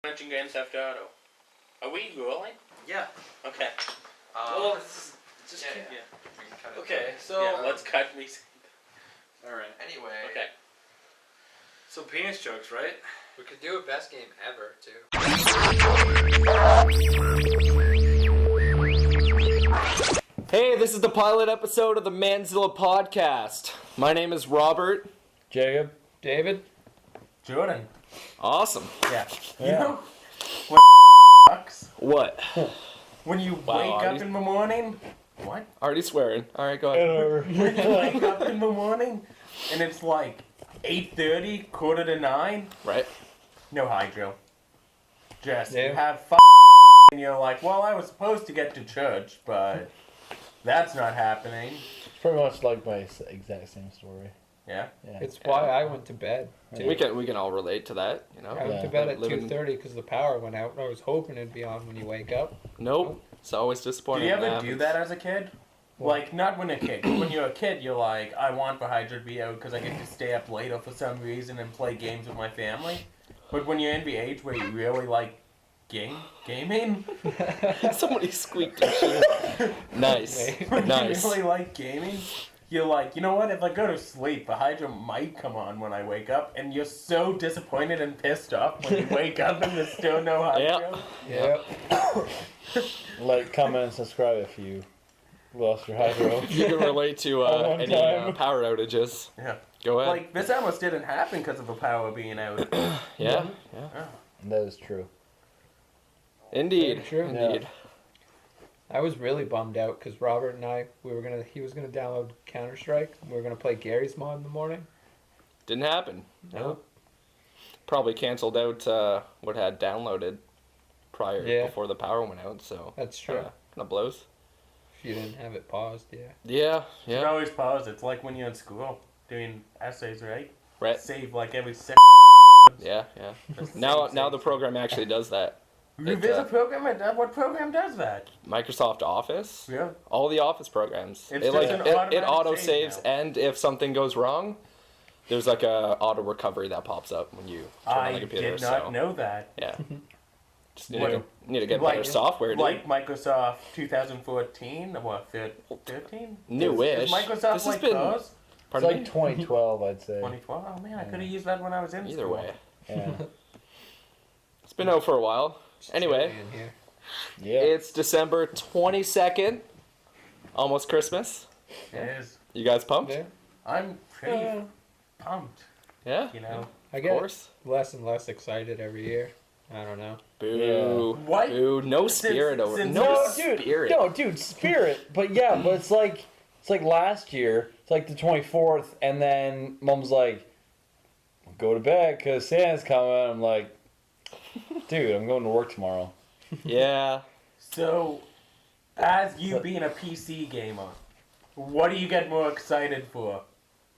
Mention Grand Theft Auto. Are we rolling? Yeah. Okay. Just yeah. Okay, so yeah, let's cut me. All right. Anyway. Okay. So penis jokes, right? We could do a best game ever too. Hey, this is the pilot episode of the Mannzilla Podcast. My name is Robert. Jacob. David. Jordan. Awesome. Yeah. You Yeah. know what sucks? What? When you Wow, wake up already- in the morning. What? Already swearing. Alright, go ahead. When you wake up in the morning and it's like 8:30, 8:45. Right? No hydro. Just you Yeah. have and you're like, well, I was supposed to get to church, but that's not happening. It's pretty much like my exact same story. Yeah. Yeah. It's why I went to bed. We can all relate to that, you know? I went to Yeah. bed at Living- 2:30 because the power went out. I was hoping it'd be on when you wake up. Nope. It's always Did disappointing. you when ever that do happens. that as a kid? Like, not when a kid. When you're a kid, you're like, I want the hydro to be out because I get to stay up later for some reason and play games with my family. But when you're in the age where you really like gaming, Somebody squeaked and shit. Nice. when Nice. you really like gaming, you're like, you know what? If I go to sleep, the hydro might come on when I wake up, and you're so disappointed and pissed off when you wake up and there's still no hydro. Yep. Yep. Like, comment, and subscribe if you lost your hydro. You can relate to One any time. power outages. Yeah. Go ahead. Like, this almost didn't happen because of the power being out. yeah. That is true. Indeed. Very true. Indeed. I was really bummed out because Robert and I, he was gonna download Counter-Strike. We were gonna play Gary's mod in the morning. Didn't happen. Nope. Probably canceled out what had downloaded prior before the power went out, so That's true. kind of blows. If you didn't have it paused, yeah. Yeah, You yeah. always pause. It's like when you're in school doing essays, right? Right. Save like every second. Yeah, yeah. Just Now save, now save, the save. program actually does that. There's a program. What program does that? Microsoft Office. Yeah. All the Office programs. It's it just like an it automatic auto save saves, now. and if something goes wrong, there's like a auto recovery that pops up when you turn on the I computer. did not so know that. yeah. Just What- need to get like- better software. Dude. Like Microsoft 2014, what, 13? New-ish. Is Microsoft This has like been- those? It's Pardon like me? 2012, I'd say. 2012? Oh man, I could have used that when I was in Either school. way, Yeah. it's been out for a while. Just Anyway. chilling in here. Yeah. It's December 22nd, almost Christmas. It is. You guys pumped? Yeah. I'm pretty pumped, Yeah. you know. I Of get course. less and less excited every year. I don't know. Boo. What? Boo. No spirit over. since- No No, dude. spirit. No, dude, spirit. But yeah, but it's like last year. It's like the 24th, and then Mom's like, "Go to bed because Santa's coming." I'm like, "Dude, I'm going to work tomorrow." Yeah. So, as you being a PC gamer, what do you get more excited for?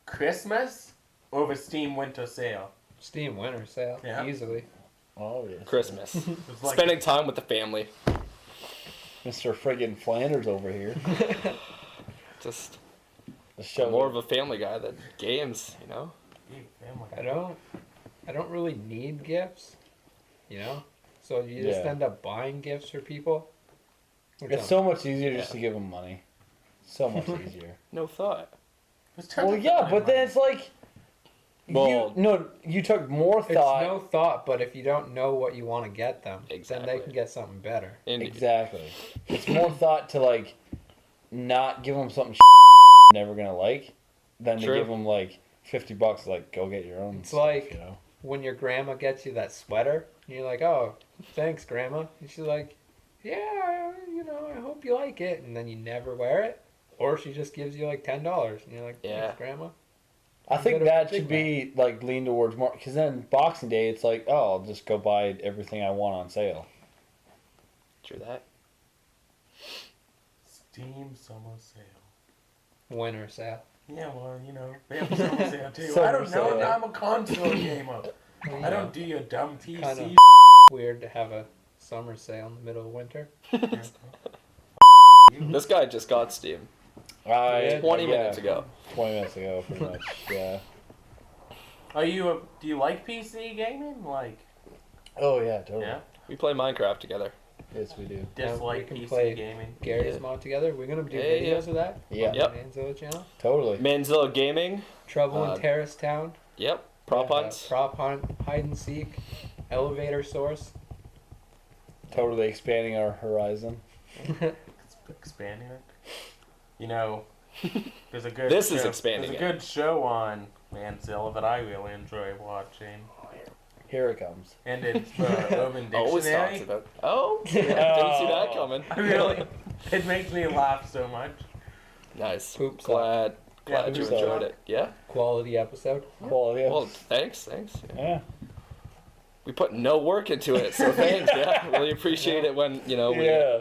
Christmas or the Steam Winter Sale? Steam winter sale, Yeah. easily. Oh yeah. Christmas. It's like Spending time with the family. Mr. friggin' Flanders over here. Just The show. more of a family guy than games, you know? Big family. I don't really need gifts, you know? So you just Yeah. end up buying gifts for people. which It's I'm- so much easier just to give them money. So much easier. No thought. There's tons Well, of yeah, time but then on it's like, Well- you took more It's thought. no thought, but if you don't know what you want to get them, then Exactly. they can get something better. Indeed. Exactly. It's more thought to like not give them something never gonna like than True. to give them like $50. Like, go get your own. It's stuff, like- you know. When your grandma gets you that sweater, and you're like, "Oh, thanks, grandma," and she's like, "Yeah, I hope you like it," and then you never wear it, or she just gives you like $10, and you're like, "Thanks, Yeah. grandma." I You think get a that big should be like lean towards more because then Boxing Day it's like, oh, I'll just go buy everything I want on sale. True that. Steam Summer Sale. Winter sale. Yeah, well, they have summer sale too. I Summer don't know. sale. I'm a console gamer. Well, I don't do your dumb PC. Kinda. Weird to have a summer sale in the middle of winter. This guy just got Steam. 20 minutes ago. 20 minutes ago, pretty much. Yeah. Do you like PC gaming? Like, Oh yeah, totally. Yeah. We play Minecraft together. Yes, we do. Dislike we can PC play gaming. Garry's Yeah. Mod together. We're gonna do Yeah, videos of that. Yeah. On Yep. the Mannzilla channel. Totally. Mannzilla Gaming. Trouble Uh, in Terrace Town. Yep. Prop Yeah. hunts. Prop hunt, hide and seek, elevator source. Totally expanding our horizon. Expanding it. You know, there's a good. This is show- expanding There's a good show on Mannzilla that I really enjoy watching, Here it comes. and it's Urban Always talks Dictionary. about. Oh, yeah, didn't see that coming. I really, it makes me laugh so much. Nice. Poop Glad Yeah, you poop enjoyed sock. it. Yeah. Quality episode. Quality. Well, thanks. Yeah. We put no work into it, so thanks. Yeah, really appreciate it when we. Yeah.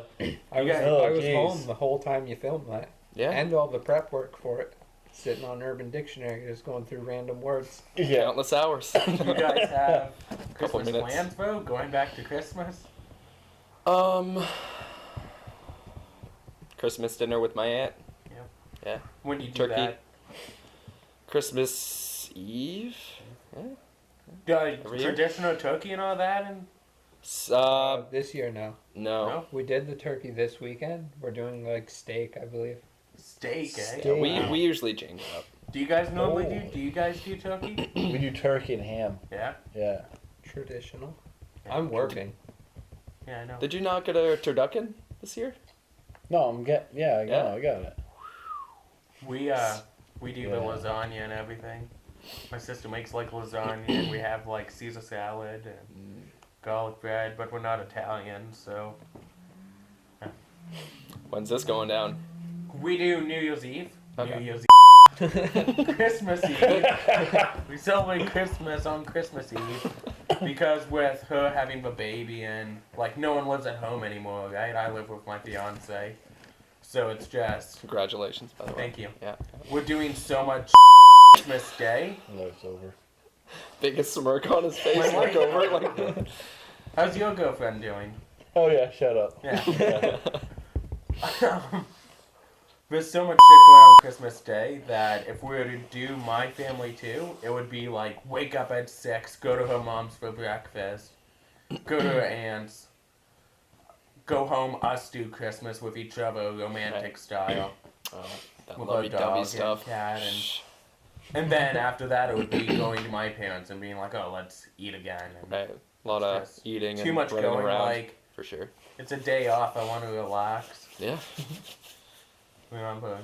I was, guys- I was jeez. home the whole time you filmed that. Yeah. And all the prep work for it. Sitting on Urban Dictionary, just going through random words. Yeah. Countless hours. You guys have Couple Christmas minutes. plans, bro? Going back to Christmas? Christmas dinner with my aunt. When you do Turkey. that? Christmas Eve. Every year? Traditional turkey and all that? And This year, no. No. no? We did the turkey this weekend. We're doing like steak, I believe. Steak, eh? Steak. Yeah, we usually change it up. Do you guys normally Oh. do? Do you guys do turkey? We do turkey and ham. Yeah? Yeah. Traditional. Yeah. I'm working. Yeah, I know. Did you not get a turducken this year? No, I'm Yeah. I got it. We do the Yeah. lasagna and everything. My sister makes like lasagna and we have like Caesar salad and garlic bread, but we're not Italian, so When's this going down? we do New Year's Eve. Okay. New Year's Eve. Christmas Eve. We celebrate Christmas on Christmas Eve because with her having the baby and like no one lives at home anymore, right? I live with my fiance. So it's just Congratulations, by the way. thank you. Yeah. We're doing so much Christmas Day. No, it's over. Biggest smirk on his face. My Look wife- over it like. How's your girlfriend doing? Oh yeah, shut up. Yeah. There's so much shit going on Christmas Day that if we were to do my family too, it would be like wake up at 6, go to her mom's for breakfast, go to her aunt's, go home, us do Christmas with each other, romantic style. That With our dog lovey-dovey and stuff. cat and then after that it would be going to my parents and being like, oh, let's eat again. And Right. A lot of Just eating too and much running going, around. like, For sure. it's a day off, I want to relax. Yeah. Remember,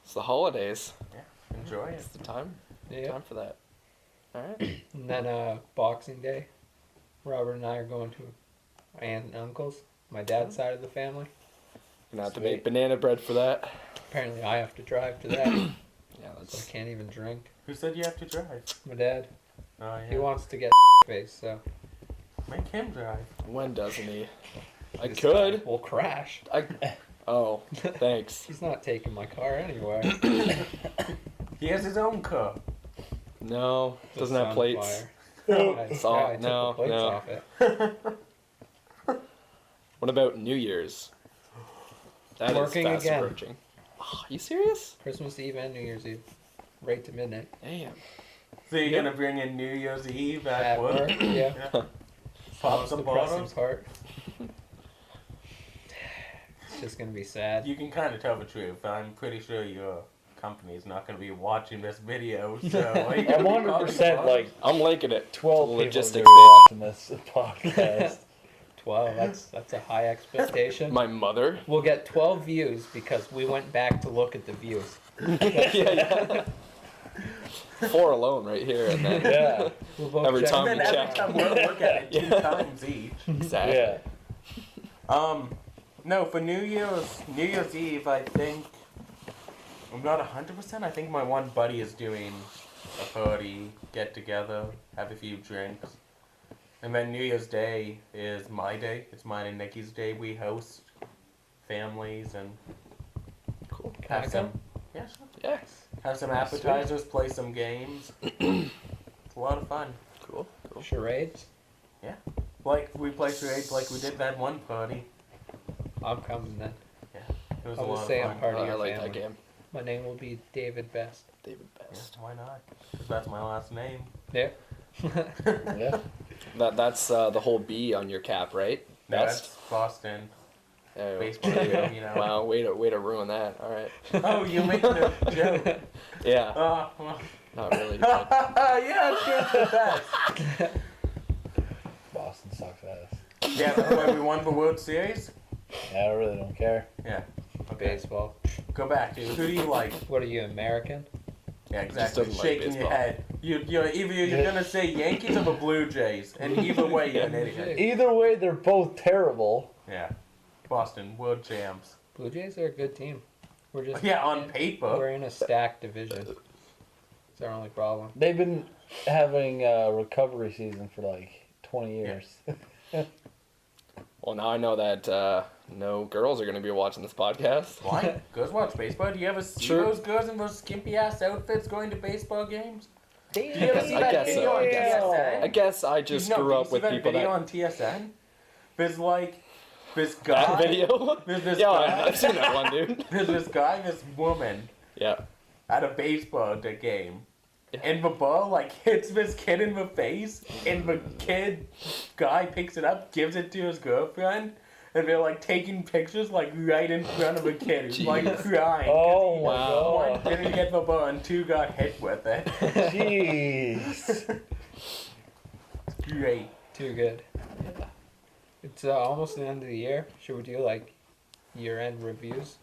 It's the holidays. enjoy it. It's the time. Yeah. Time for that. All right. And then Boxing Day, Robert and I are going to my aunt and uncle's, my dad's side of the family. Gonna have to Sweet. make banana bread for that. Apparently I have to drive to that, so Yeah, I that's. can't even drink. Who said you have to drive? My dad, Oh, he yeah. wants to get face, so Make him drive. When doesn't he? I this could. guy will crash. Oh, thanks. He's not taking my car anywhere. He has his own car. No, The doesn't have plates. Sunfire. I Saw- took no, the plates no. off it. What about New Year's? That is Working fast again. approaching. Oh, you serious? Christmas Eve and New Year's Eve, right to midnight. Damn. So you're Yeah. gonna bring in New Year's Eve at At work? work, yeah. Pop some The pressing bottles? part. It's just gonna be sad. You can kind of tell the truth. I'm pretty sure your company is not gonna be watching this video, so are you I'm gonna be 100% popping like I'm liking it. 12 people Logistics, are watching this podcast. 12. That's a high expectation. My mother. We'll get 12 views because we went back to look at the views. yeah. 4 alone right here, and then Yeah. We'll both Every check- time And we then every check. time we'll look at it 2 Yeah. times each. exactly. Yeah. No, for New Year's Eve, I think I'm not 100%. I think my one buddy is doing a party, get together, have a few drinks, and then New Year's Day is my day. It's mine and Nikki's day. We host families and Cool. Can I have come? some. Yeah, sure. Yeah. Have some appetizers, play some games. It's a lot of fun. Cool. Cool. Charades? Like we play charades like we did that one party. I'm coming then. It was I'll a lot just of say fun. I'm part of I your like family. that game. My name will be David Best. David Yeah, Best. why not? 'Cause that's my last name. Yeah. Yeah. That's the whole B on your cap, right? No, Best. that's Boston Oh, baseball there you go. team, you know. Wow, way to ruin that. All right. Oh, you making a joke? Yeah, Well. not really. But Yeah, it's the best. Boston sucks ass. Yeah, that's why we won the World Series. Yeah, I really don't care. Yeah. Okay. Baseball. Go back, dude. Who do you like? What are you, American? Yeah, Just exactly. doesn't like Shaking your baseball. head. You're gonna say Yankees or the Blue Jays, and either way you're an idiot. Either way, they're both terrible. Yeah. Boston World Champs. Blue Jays are a good team. We're just Yeah, on paper. We're in a stacked division. It's our only problem. They've been having a recovery season for like 20 years. well, now I know that no girls are going to be watching this podcast. Why? Girls watch baseball. Do you ever see Sure. those girls in those skimpy ass outfits going to baseball games? Do you ever see I that guess video so, on I guess so. TSN? I guess I just No, grew did up you with see that people video that on TSN? There's like this guy. that video. There's this Yeah, guy. I've seen that one, dude. There's this guy, this woman Yeah. at a baseball game. Yeah. And the ball like hits this kid in the face, and the guy picks it up, gives it to his girlfriend, and they're like taking pictures like right in front of the kid who's like crying. 'cause Oh he- my Wow. One god. didn't get the ball and two got hit with it. Jeez. Great. Too good. It's almost the end of the year. Should we do like year-end reviews?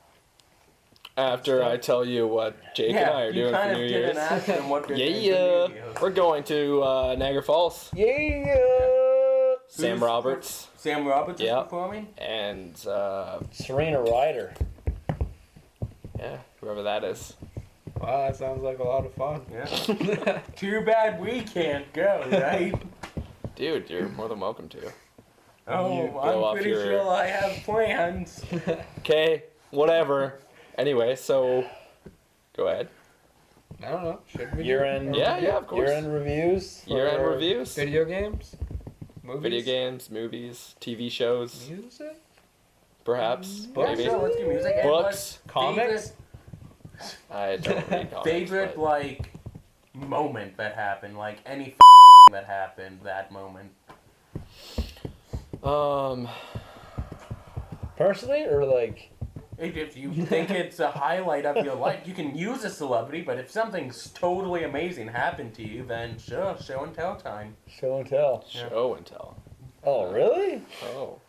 After I tell you what Jake and I are you doing kind for of New didn't Year's. ask them what they're doing for Yeah, New Year's. we're going to Niagara Falls. Yeah. Sam Who's- Roberts Sam Roberts Yeah. is performing? and Serena Ryder. yeah, whoever that is. Wow, that sounds like a lot of fun. Yeah. Too bad we can't go, right? Dude, you're more than welcome to. Oh, go I'm off pretty your- sure I have plans. Okay, whatever. Anyway, so go ahead. I don't know. Should we? do Year-end. a Yeah, review? yeah, of course. Year-end reviews. Year-end for- reviews. Video games, movies, Video games, movies, TV shows, music, perhaps, Yeah, maybe. sure, let's do music. And, Books. like, comics. I don't read comics. Favorite, but- like, moment that happened. Like, any that happened that moment. Personally, or like. If you think it's a highlight of your life, you can use a celebrity, but if something's totally amazing happened to you, then sure, show and tell time. Show and tell. show and tell. Oh, really? Oh.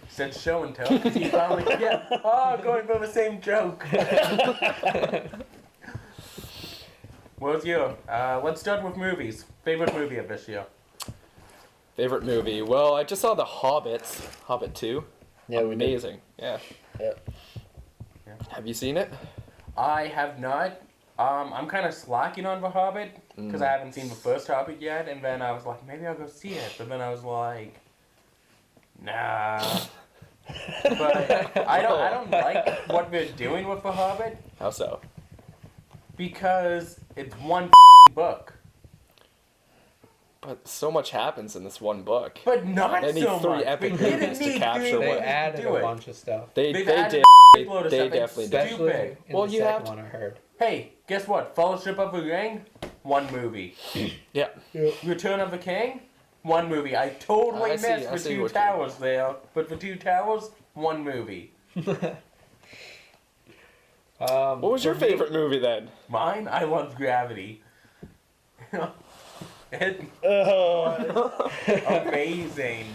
Said show and tell because he finally, going for the same joke. What's your? Let's start with movies. Favorite movie of this year? Favorite movie? Well, I just saw The Hobbits. Hobbit 2. Yeah, we did. Amazing. Yeah. Yep. Have you seen it? I have not. I'm kind of slacking on The Hobbit because I haven't seen the first Hobbit yet, and then I was like, maybe I'll go see it, but then I was like, nah. But I don't like what they're doing with The Hobbit How so? because it's one book, But so much happens in this one book. but not They need so three much. epic They didn't movies to need capture three They what- movies to added do a it. bunch of stuff, They They've did. added They load of stuff. It's definitely did. especially stupid. in Well, the you second have to- one. I heard. Hey, guess what? Fellowship of the Ring, one movie. Yeah. Return of the King, one movie. I totally I see- missed I the see Two what you're- Towers there, but the Two Towers, one movie. What was your for me- favorite movie then? Mine, I love Gravity. It's Oh, amazing.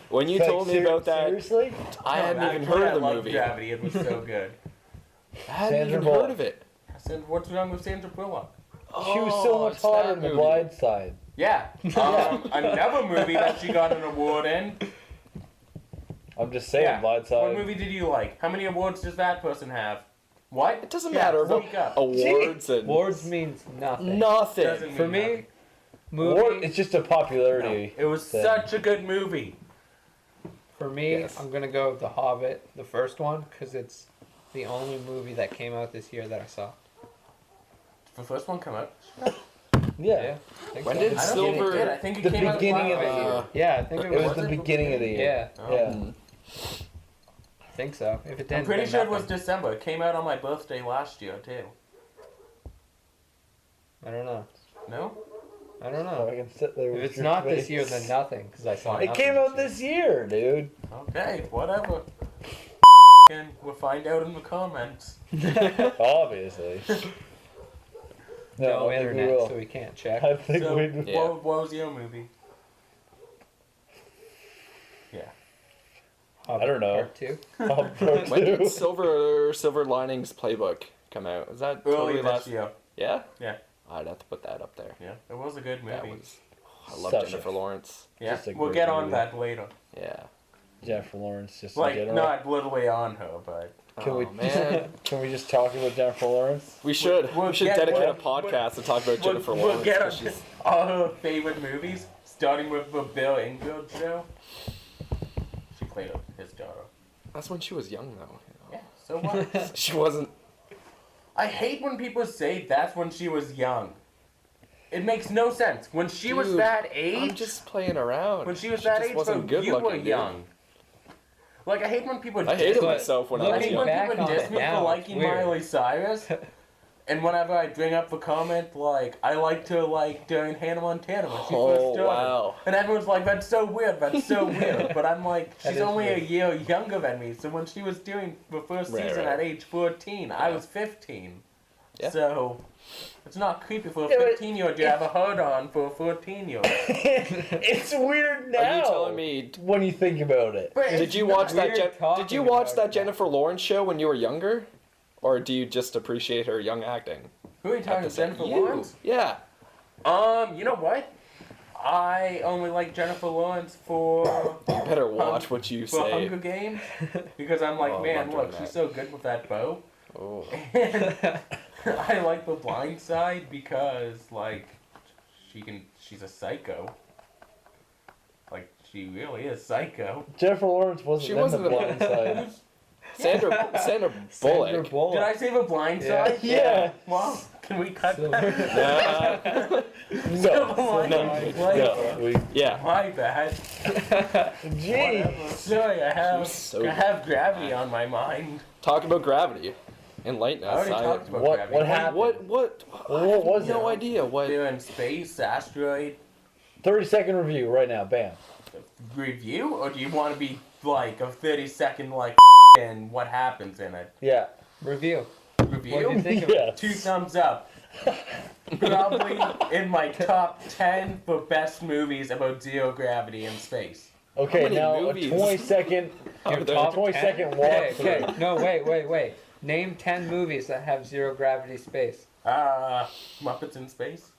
When you told me about that, Seriously? I hadn't even Actually, heard I of the loved movie. Gravity. It was so good. I hadn't Sandra even Bullock. heard of it. I said, what's wrong with Sandra Bullock? She was so much it's hotter that in The movie. Blind Side. Yeah. Another movie that she got an award in. I'm just saying, Yeah. Blind Side. What movie did you like? How many awards does that person have? What? It doesn't Yeah, matter what speak up. awards and Awards means nothing. nothing. Doesn't For mean me, nothing. movie. Or it's just a popularity. It was thing. such a good movie. For me, Yes. I'm gonna go with The Hobbit, the first one, because it's the only movie that came out this year that I saw. The first one come out. Yeah. I think When so. did I don't think it Silver- did. I think it The came out beginning of the last year. year. Yeah, I think it It was was. the beginning of the year. Yeah, Oh. Yeah. I think so. If it didn't, I'm pretty then sure it was nothing. December. It came out on my birthday last year too. I don't know. No? I don't So know. I can sit there If with it's your not face. this year, then nothing, because I saw It nothing came out this year, dude. Okay, whatever. And we'll find out in the comments. Obviously. No I think we internet, will. so we can't check. I think So, we. Yeah. what was your movie? I don't know. Part 2. When did Silver Linings Playbook come out? Was that Early totally this last? year. Yeah. Yeah. I'd have to put that up there. Yeah, it was a good movie. That was. I love Such a- Jennifer Lawrence. Yeah, Just a we'll great get on movie. that later. Yeah. Jennifer Lawrence, just Like, in general. not literally on her, but Can Oh we? man. Can we just talk about Jennifer Lawrence? We should. We'll We should get- dedicate a we'll- podcast to talk about Jennifer we'll Lawrence. get 'cause on she's- all her favorite movies, starting with the Bill Engvall show. She played his daughter. That's when she was young, though. Yeah, so what? She wasn't. I hate when people say that's when she was young. It makes no sense. When she was Dude, that I'm age, just playing around. when she was She that just age, wasn't so good you were looking, dude. young. Like, I hate when people I hated But myself when I I was looking hate when back people on diss it me now, for it's liking weird. Miley Cyrus. And whenever I bring up the comment, like, I liked her, like, during Hannah Montana when she first started. wow. And everyone's like, that's so weird, that's so weird. But I'm like, That she's is only weird. a year younger than me. So when she was doing the first Right, season right. at age 14, I Yeah. was 15. Yeah. So it's not creepy for a Yeah, but 15-year-old to have a hard on for a 14-year-old. It's weird now. Are you telling me? when you think about it? But Did it's you not watch that? weird Did you talking watch about that it. Jennifer Lawrence show when you were younger, or do you just appreciate her young acting? Who are you talking Have to to, say- Jennifer you. Lawrence? Yeah. You know what? I only like Jennifer Lawrence for You better watch what you for Hunger say. Games because I'm like, Oh, man, I'm look, doing she's that. so good with that bow. Oh. And I like The Blind Side because like she's a psycho. Like she really is psycho. Jennifer Lawrence wasn't She in wasn't the the- Blind Side. Sandra Sandra Bullock. Bullock. Did I say The Blind Yeah. Side? Yeah. Well, can we cut So- that? Nah. The Blind Side. No, we. Yeah. My bad. Gee. Whatever. Sorry, I So- have gravity on my mind. Talk about gravity. Enlighten I us. already talked about What- gravity. what happened? What? Well, what was No it? idea. What? They're in space, asteroid 30-second review right now. Bam. review, or do you want to be like a 30-second like and what happens in it? Yeah. Review. Review? What do you think of it? Yeah. 2 thumbs up. Probably in my top 10 for best movies about zero gravity in space. Okay, many now movies? a 20-second. Are Your there- top 20-second 10? walk. Okay, okay. No, wait. Name 10 movies that have zero gravity space. Muppets in Space.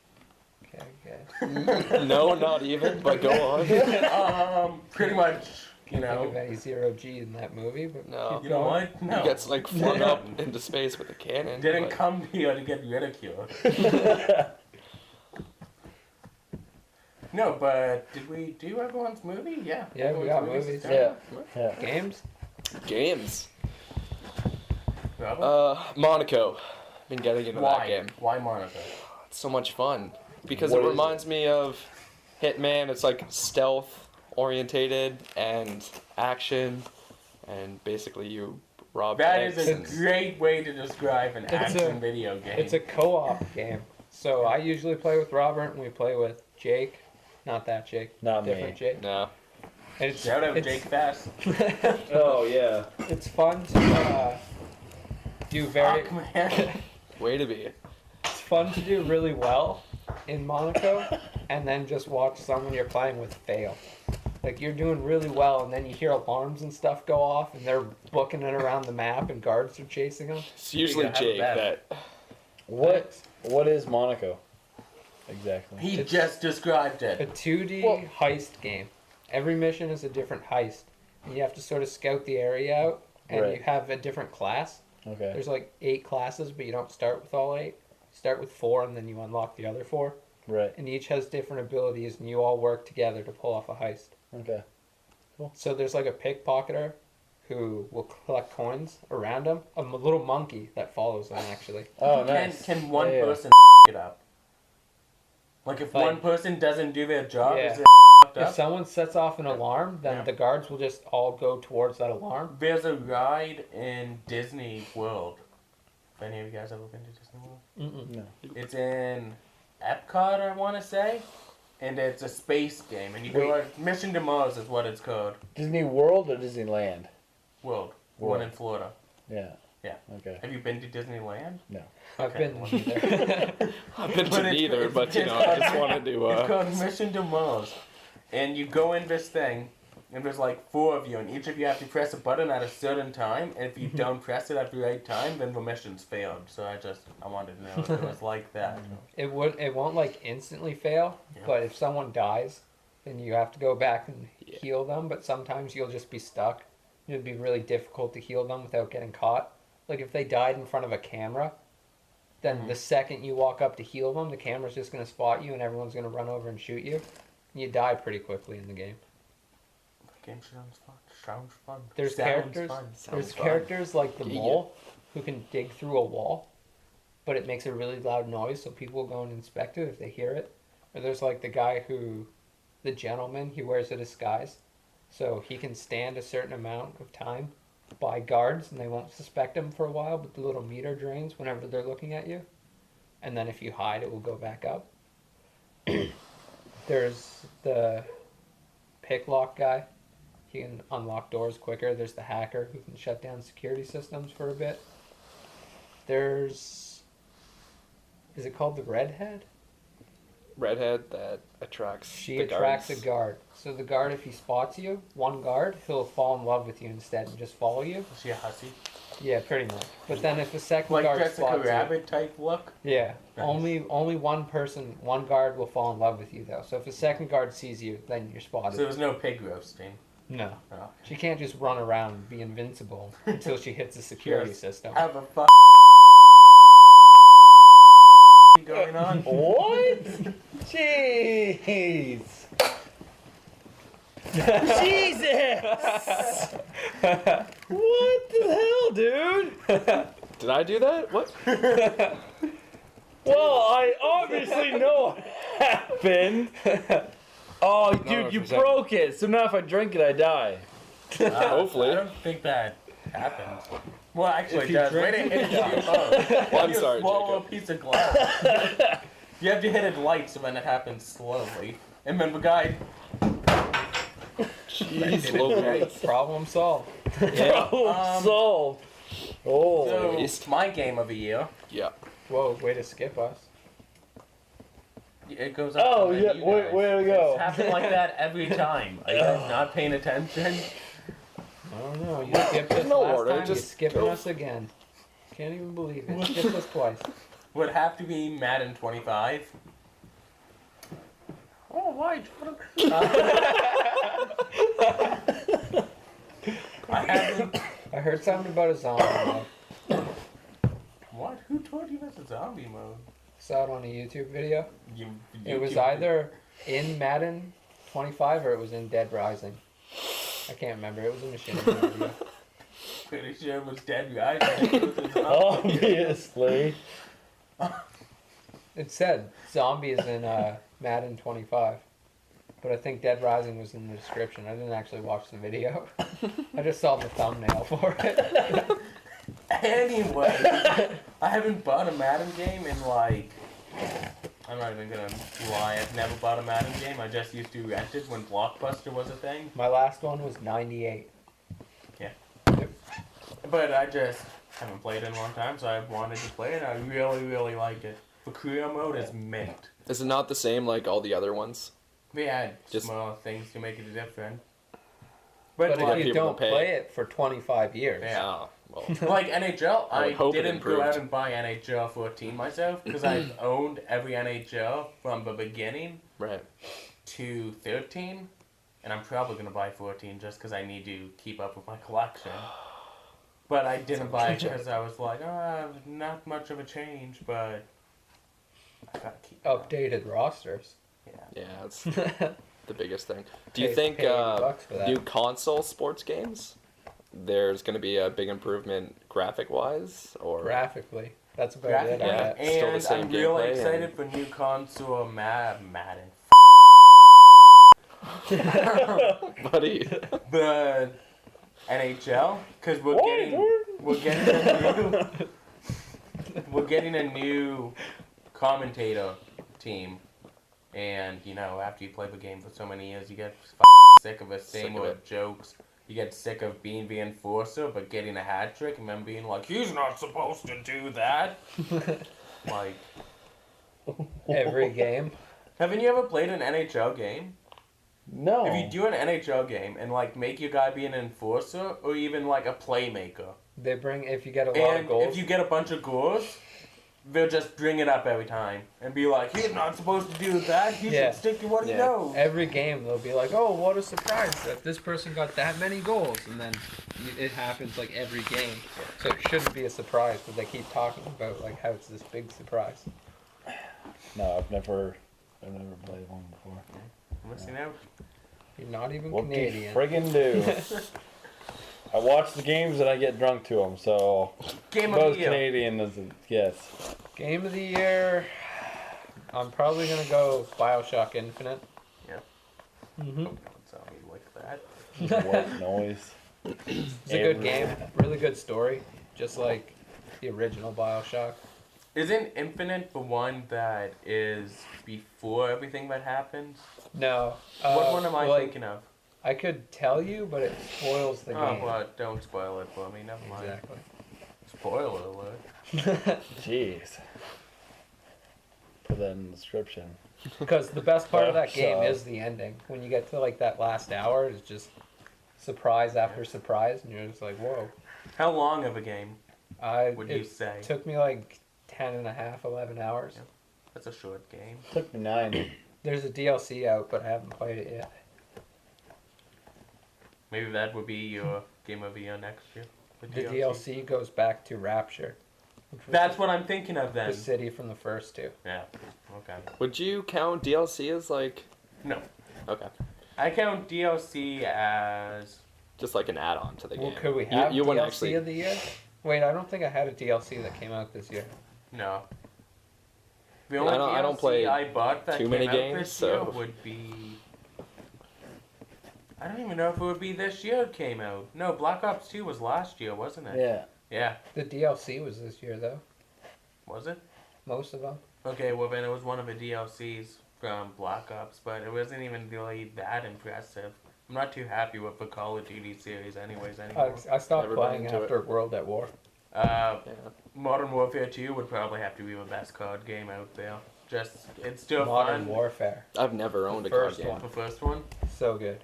Okay. No, not even. But go on. Pretty much, you Think of know. any zero G in that movie, but No. keep You know going. what? No. He gets like flung up into space with a cannon. Didn't but- come here to get ridiculed. No, but did we do everyone's movie? Yeah. Yeah, we Everyone's got movies movies. is Yeah. done. Yeah. Games? Games. Robert? Monaco. Been getting into that Why? game. Why Monica? It's so much fun because What it is reminds me of Hitman. It's like stealth orientated and action, and basically you rob That banks. is a and- great way to describe an It's action a- video game. It's a co-op game. So I usually play with Robert and we play with Jake. Not that Jake. Not Different me. Jake. No. And it's, Shout out it's, Jake Fast. Oh yeah. it's fun to do very... Fuck, man. Way to be. It's fun to do really well in Monaco and then just watch someone you're playing with fail. Like you're doing really well and then you hear alarms and stuff go off and they're booking it around the map and guards are chasing them. It's usually You have Jake that. that. What is Monaco? Exactly. He It's- just described A it. 2D Well- heist game. Every mission is a different heist. And you have to sort of scout the area out and Right. you have a different class. Okay. There's like 8 classes but you don't start with all 8. You start with 4 and then you unlock the other 4. Right. And each has different abilities and you all work together to pull off a heist. Okay. So there's like a pickpocketer who will collect coins around him. A little monkey that follows him actually. Oh, nice. Can one Yeah, yeah. person it up? Like if Like- one person doesn't do their job, Yeah. is it fucked If up? someone sets off an alarm, then Yeah. the guards will just all go towards that alarm. There's a ride in Disney World. Have any of you guys ever been to Disney World? Mm-mm. No. It's in Epcot, I want to say. and it's a space game, and you go on Mission to Mars is what it's called. Disney World or Disneyland? World. World. One in Florida. Yeah. Yeah. Okay. Have you been to Disneyland? I've Okay. been neither. I've been But to it's- neither, it's- but you it's know, I called- just wanted to. It's called Mission to Mars, and you go in this thing, and there's like 4 of you, and each of you have to press a button at a certain time, and if you don't press it at the right time, then the mission's failed. So I wanted to know if it was like that. It won't like instantly fail, Yeah. but if someone dies, then you have to go back and heal them. But sometimes you'll just be stuck. It'd be really difficult to heal them without getting caught. Like if they died in front of a camera, then the second you walk up to heal them, the camera's just gonna spot you and everyone's gonna run over and shoot you. And you die pretty quickly in the game. The game sounds fun. Sounds fun. There's Sounds characters. fun. There's fun. characters like the Yeah. mole who can dig through a wall, but it makes a really loud noise, so people will go and inspect it if they hear it. Or there's like the gentleman, he wears a disguise, so he can stand a certain amount of time by guards, and they won't suspect him for a while, but the little meter drains whenever they're looking at you. And then if you hide, it will go back up. There's the pick lock guy. He can unlock doors quicker. There's the hacker who can shut down security systems for a bit. Is it called the redhead? Redhead that attracts. She the attracts guards. a guard. So the guard, if he spots you, one guard, he'll fall in love with you instead and just follow you. Is she a hussy? Yeah, pretty much. But then if the second Like guard Jessica spots Rabbit type look? you, yeah, Nice. only one guard will fall in love with you though. So if the second guard sees you, then you're So spotted. there's no pig roasting. No, Oh. she can't just run around and be invincible until she hits the security Yes. system. Have a going on? What? Jeez. Jesus. What the hell, dude? Did I do that? What? Well, I obviously know what happened. Oh, dude, No, you for a second. broke it. So now if I drink it, I die. Hopefully. I don't think that happens. Well, actually, If it you does. Way drink to hit it. Well, I'm sorry, Swallow Jacob. a piece of glass. You have to hit it light so then it happens slowly. And then the guy... Jeez, Louise. Problem solved. Oh, solved. Oh. So, Louise. my game of the year, Yeah. Whoa, way to skip us. it goes up. Oh, and yeah, then you way- guys. way to go. It's happened like that every time. Are you guys not paying attention? I don't know. You skipped us No last order, time. You're just skipping go. us again. Can't even believe it. Skipped us twice. Would have to be Madden 25. Oh, why? I haven't. I heard something about a zombie mode. What? Who told you that's a zombie mode? Saw it on a YouTube video. You, It was YouTube- either in Madden 25 or it was in Dead Rising. I can't remember. It was a machine learning video. Pretty sure it was Dead Rising. Obviously. It said zombies in Madden 25. But I think Dead Rising was in the description. I didn't actually watch the video. I just saw the thumbnail for it. Anyway, I haven't bought a Madden game in like. I'm not even gonna lie. I've never bought a Madden game. I just used to rent it when Blockbuster was a thing. My last one was 98. But I just haven't played it in a long time, so I wanted to play it. I really, really like it. The career mode is mint. Is it not the same like all the other ones? We had Just- small things to make it different. But like, if you people don't to pay. play it for 25 years. Yeah. Oh, well. like NHL, I would I hope it didn't go out improved. and buy NHL 14 myself because I've owned every NHL from the beginning Right. to 13, and I'm probably gonna buy 14 just because I need to keep up with my collection. But I didn't buy it because I was like, not much of a change, but I gotta keep it up. Updated rosters. Yeah, it's the biggest thing. Do you think Pay $80 for that. new console sports games, there's going to be a big improvement graphic-wise? Or Graphically. That's about Graphic it. I Yeah. bet. and Still the same I'm really gameplay excited for new console Madden. buddy? The NHL, because Why, we're getting a new commentator team, And, you know, after you play the game for so many years, you get sick of the Sick same of old it. jokes. You get sick of being the enforcer, but getting a hat trick, and then being like, he's not supposed to do that. Like, Every game. haven't you ever played an NHL game? No. If you do an NHL game and, like, make your guy be an enforcer, or even, like, a playmaker, They bring, if you get a lot of and goals. if you get a bunch of goals, they'll just bring it up every time and be like, he's not supposed to do that. He Yeah. should stick to what he Yeah. knows. Every game they'll be like, oh, what a surprise that this person got that many goals. And then it happens like every game. So it shouldn't be a surprise, but they keep talking about like how it's this big surprise. No, I've never played one before. Missing out. You're not even What do you Canadian. friggin' do? I watch the games and I get drunk to them, so Game of most the year. Canadian is a yes. Game of the year, I'm probably going to go BioShock Infinite. Yeah. Mm-hmm. So you like that. White noise. It's a good game, really good story, just like the original BioShock. Isn't Infinite the one that is before everything that happens? No. What one am I like, thinking of? I could tell you, but it spoils the Oh, game. but don't spoil it for me. Never mind. Exactly. Spoiler alert. Jeez. Put that in the description. Because the best part of that game BioShock. is the ending. When you get to like that last hour, it's just surprise after surprise, and you're just like, whoa. How long of a game would you It say? took me like 10 and a half, 11 hours. Yeah. That's a short game. Took me 9. There's a DLC out, but I haven't played it yet. Maybe that would be your game of the year next year. The DLC goes back to Rapture. which was That's what I'm thinking of the then. city from the first two. Yeah. Okay. Would you count DLC as like? No. Okay. I count DLC as. Just like an add-on to the Well, game. could we have you DLC wouldn't actually. of the year? Wait, I don't think I had a DLC that came out this year. No. The only I don't DLC play I bought that too came many out games, this year so- would be. I don't even know if it would be this year it came out. No, Black Ops 2 was last year, wasn't it? Yeah. Yeah. The DLC was this year, though. Was it? Most of them. Okay, well then it was one of the DLCs from Black Ops, but it wasn't even really that impressive. I'm not too happy with the Call of Duty series anyways anymore. I stopped Never been playing into after World at War. Uh, Yeah. Modern Warfare 2 would probably have to be the best COD game out there. Just, it's still Modern fun. Warfare. I've never owned a card First game. one. The first one? So good.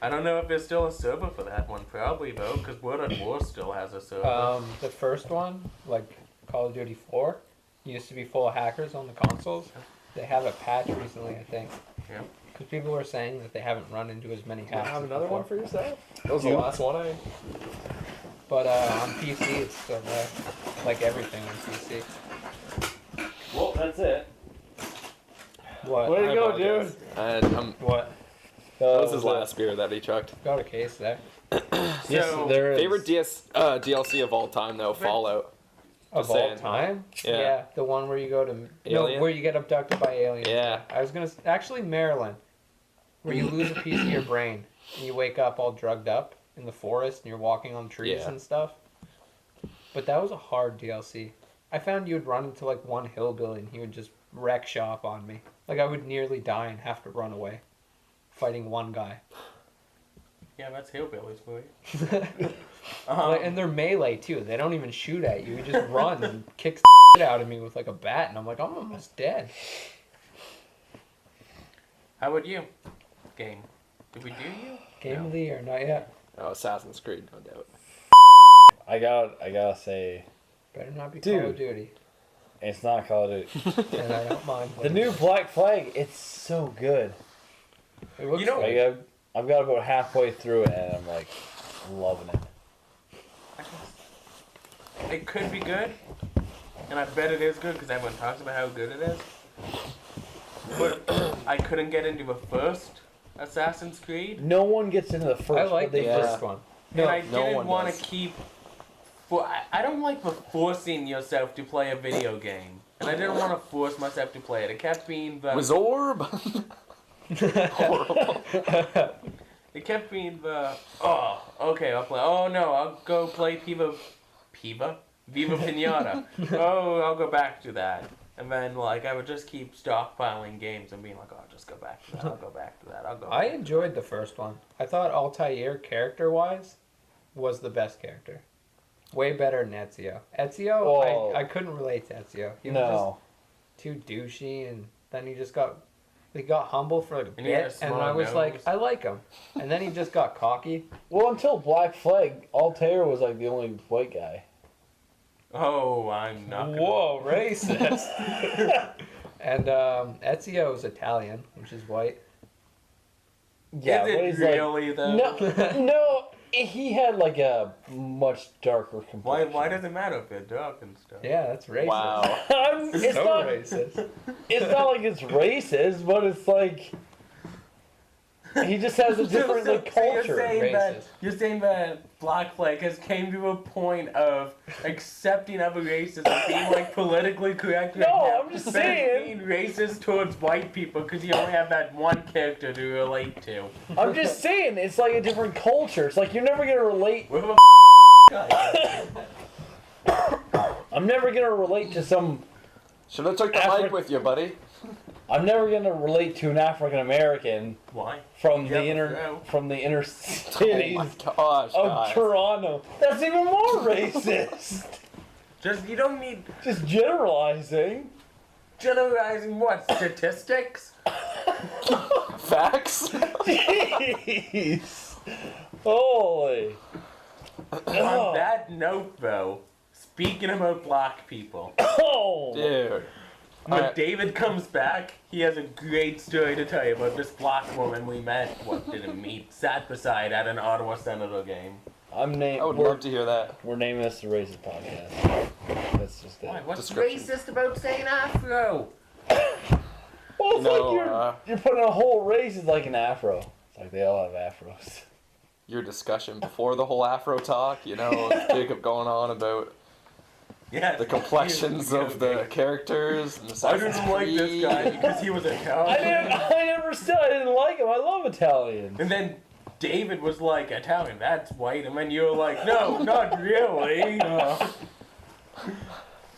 I don't know if there's still a server for that one, probably though, because World at War still has a server. The first one, like Call of Duty 4, used to be full of hackers on the consoles. They have a patch recently, I think. Yeah. Because people were saying that they haven't run into as many hacks. as before. for yourself? That was You- the last one I. But on PC, it's still there. Like everything on PC. Well, that's it. What? Way to I go, apologize. dude. And What? that was his last beer that he chucked. Got a case there. Yes, So, there is. Favorite DLC of all time though, Fallout. Of Just all saying. time? Yeah. The one where you go to... No, Alien? where you get abducted by aliens. Yeah. I was going to... Actually, Maryland. Where you lose a piece of your brain. And you wake up all drugged up in the forest and you're walking on trees Yeah. and stuff. But that was a hard DLC. I found you would run into like one hillbilly and he would just wreck shop on me. Like I would nearly die and have to run away. Fighting one guy. Yeah, that's Hillbillies for you. And they're melee too. They don't even shoot at you. You just run and kick the out of me with like a bat, and I'm like, I'm almost dead. How about you? Game. Did we do you? Game No. of the year, not yet. Oh, Assassin's Creed, no doubt. I gotta say, Better not be Dude. Call of Duty. it's not Call of Duty. And I don't mind. The new Black Flag, it's so good. It looks You know- good. Like I've got about halfway through it and I'm like loving it. It could be good, and I bet it is good because everyone talks about how good it is. But I couldn't get into the first Assassin's Creed, No one gets into the first. I like but they the Yeah. first one. and I no didn't one want does. to keep. I don't like the forcing yourself to play a video game, and I didn't want to force myself to play it. It kept being the. Was Orb? Horrible. It kept being the. Oh, okay, I'll play. Oh no, I'll go play Viva Pinata. Oh, I'll go back to that. And then, like, I would just keep stockpiling games and being like, oh, I'll just go back to that, I'll go back to that, I'll go back I to that. enjoyed the first one. I thought Altair, character-wise, was the best character. Way better than Ezio. Ezio, Oh. I couldn't relate to Ezio. He was No. just too douchey, and then he got humble for a And he had a bit, and small I was nose. like, I like him. And then he just got cocky. Well, until Black Flag, Altair was like the only white guy. Oh, I'm not gonna... Whoa, racist. And Ezio is Italian, which is white. Yeah, Is but it he's really, though? like no. He had like a much darker complexion. Why does it matter if they're dark and stuff? Yeah, that's racist. Wow. It's So not. racist. It's not like it's racist, but it's like he just has a different like culture. You're saying that Black Flag has came to a point of accepting other races and being like politically correct. No, right now, I'm just but saying. being racist towards white people because you only have that one character to relate to. I'm just saying, it's like a different culture. It's like you're never gonna relate. With a guy. I'm never gonna relate to some. Should have took the mic with you, buddy. I'm never gonna relate to an African American Why? from Yeah, the inner no. from the inner Oh cities my gosh, of guys. Toronto. That's even more racist. Just you don't need Just generalizing. generalizing what statistics. Facts? Jeez. Holy. On that note, though, speaking about black people, Oh. Dude. when Alright. David comes back, he has a great story to tell you about this black woman we met. What didn't meet? Sat beside at an Ottawa Senator game. I'm named. I would love to hear that. We're naming this the Racist Podcast. That's just it. Why? What's Description. racist about saying afro? Well, it's No, like you're putting a whole race as like an afro. It's like they all have afros. Your discussion before the whole Afro talk, you know, Jacob going on about Yeah. the complexions of the characters and the I didn't like this guy because he was Italian. I never said I didn't like him. I love Italians. And then David was like, Italian, that's white. And then you were like, no, not really.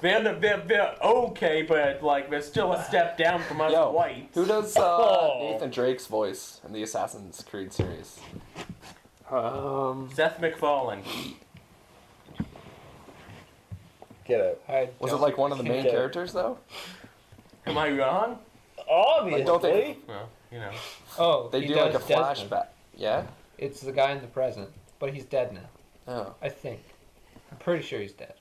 They're okay, but like they're still a step down from us Yo, whites. who does Oh. Nathan Drake's voice in the Assassin's Creed series? Seth MacFarlane. Get it. Was it like one of the main Okay. characters though? Am I wrong? Obviously. Like, don't they? Well, you know. Oh, They he do like a does Desmond. flashback. Yeah? It's the guy in the present, but he's dead now. Oh. I think. I'm pretty sure he's dead.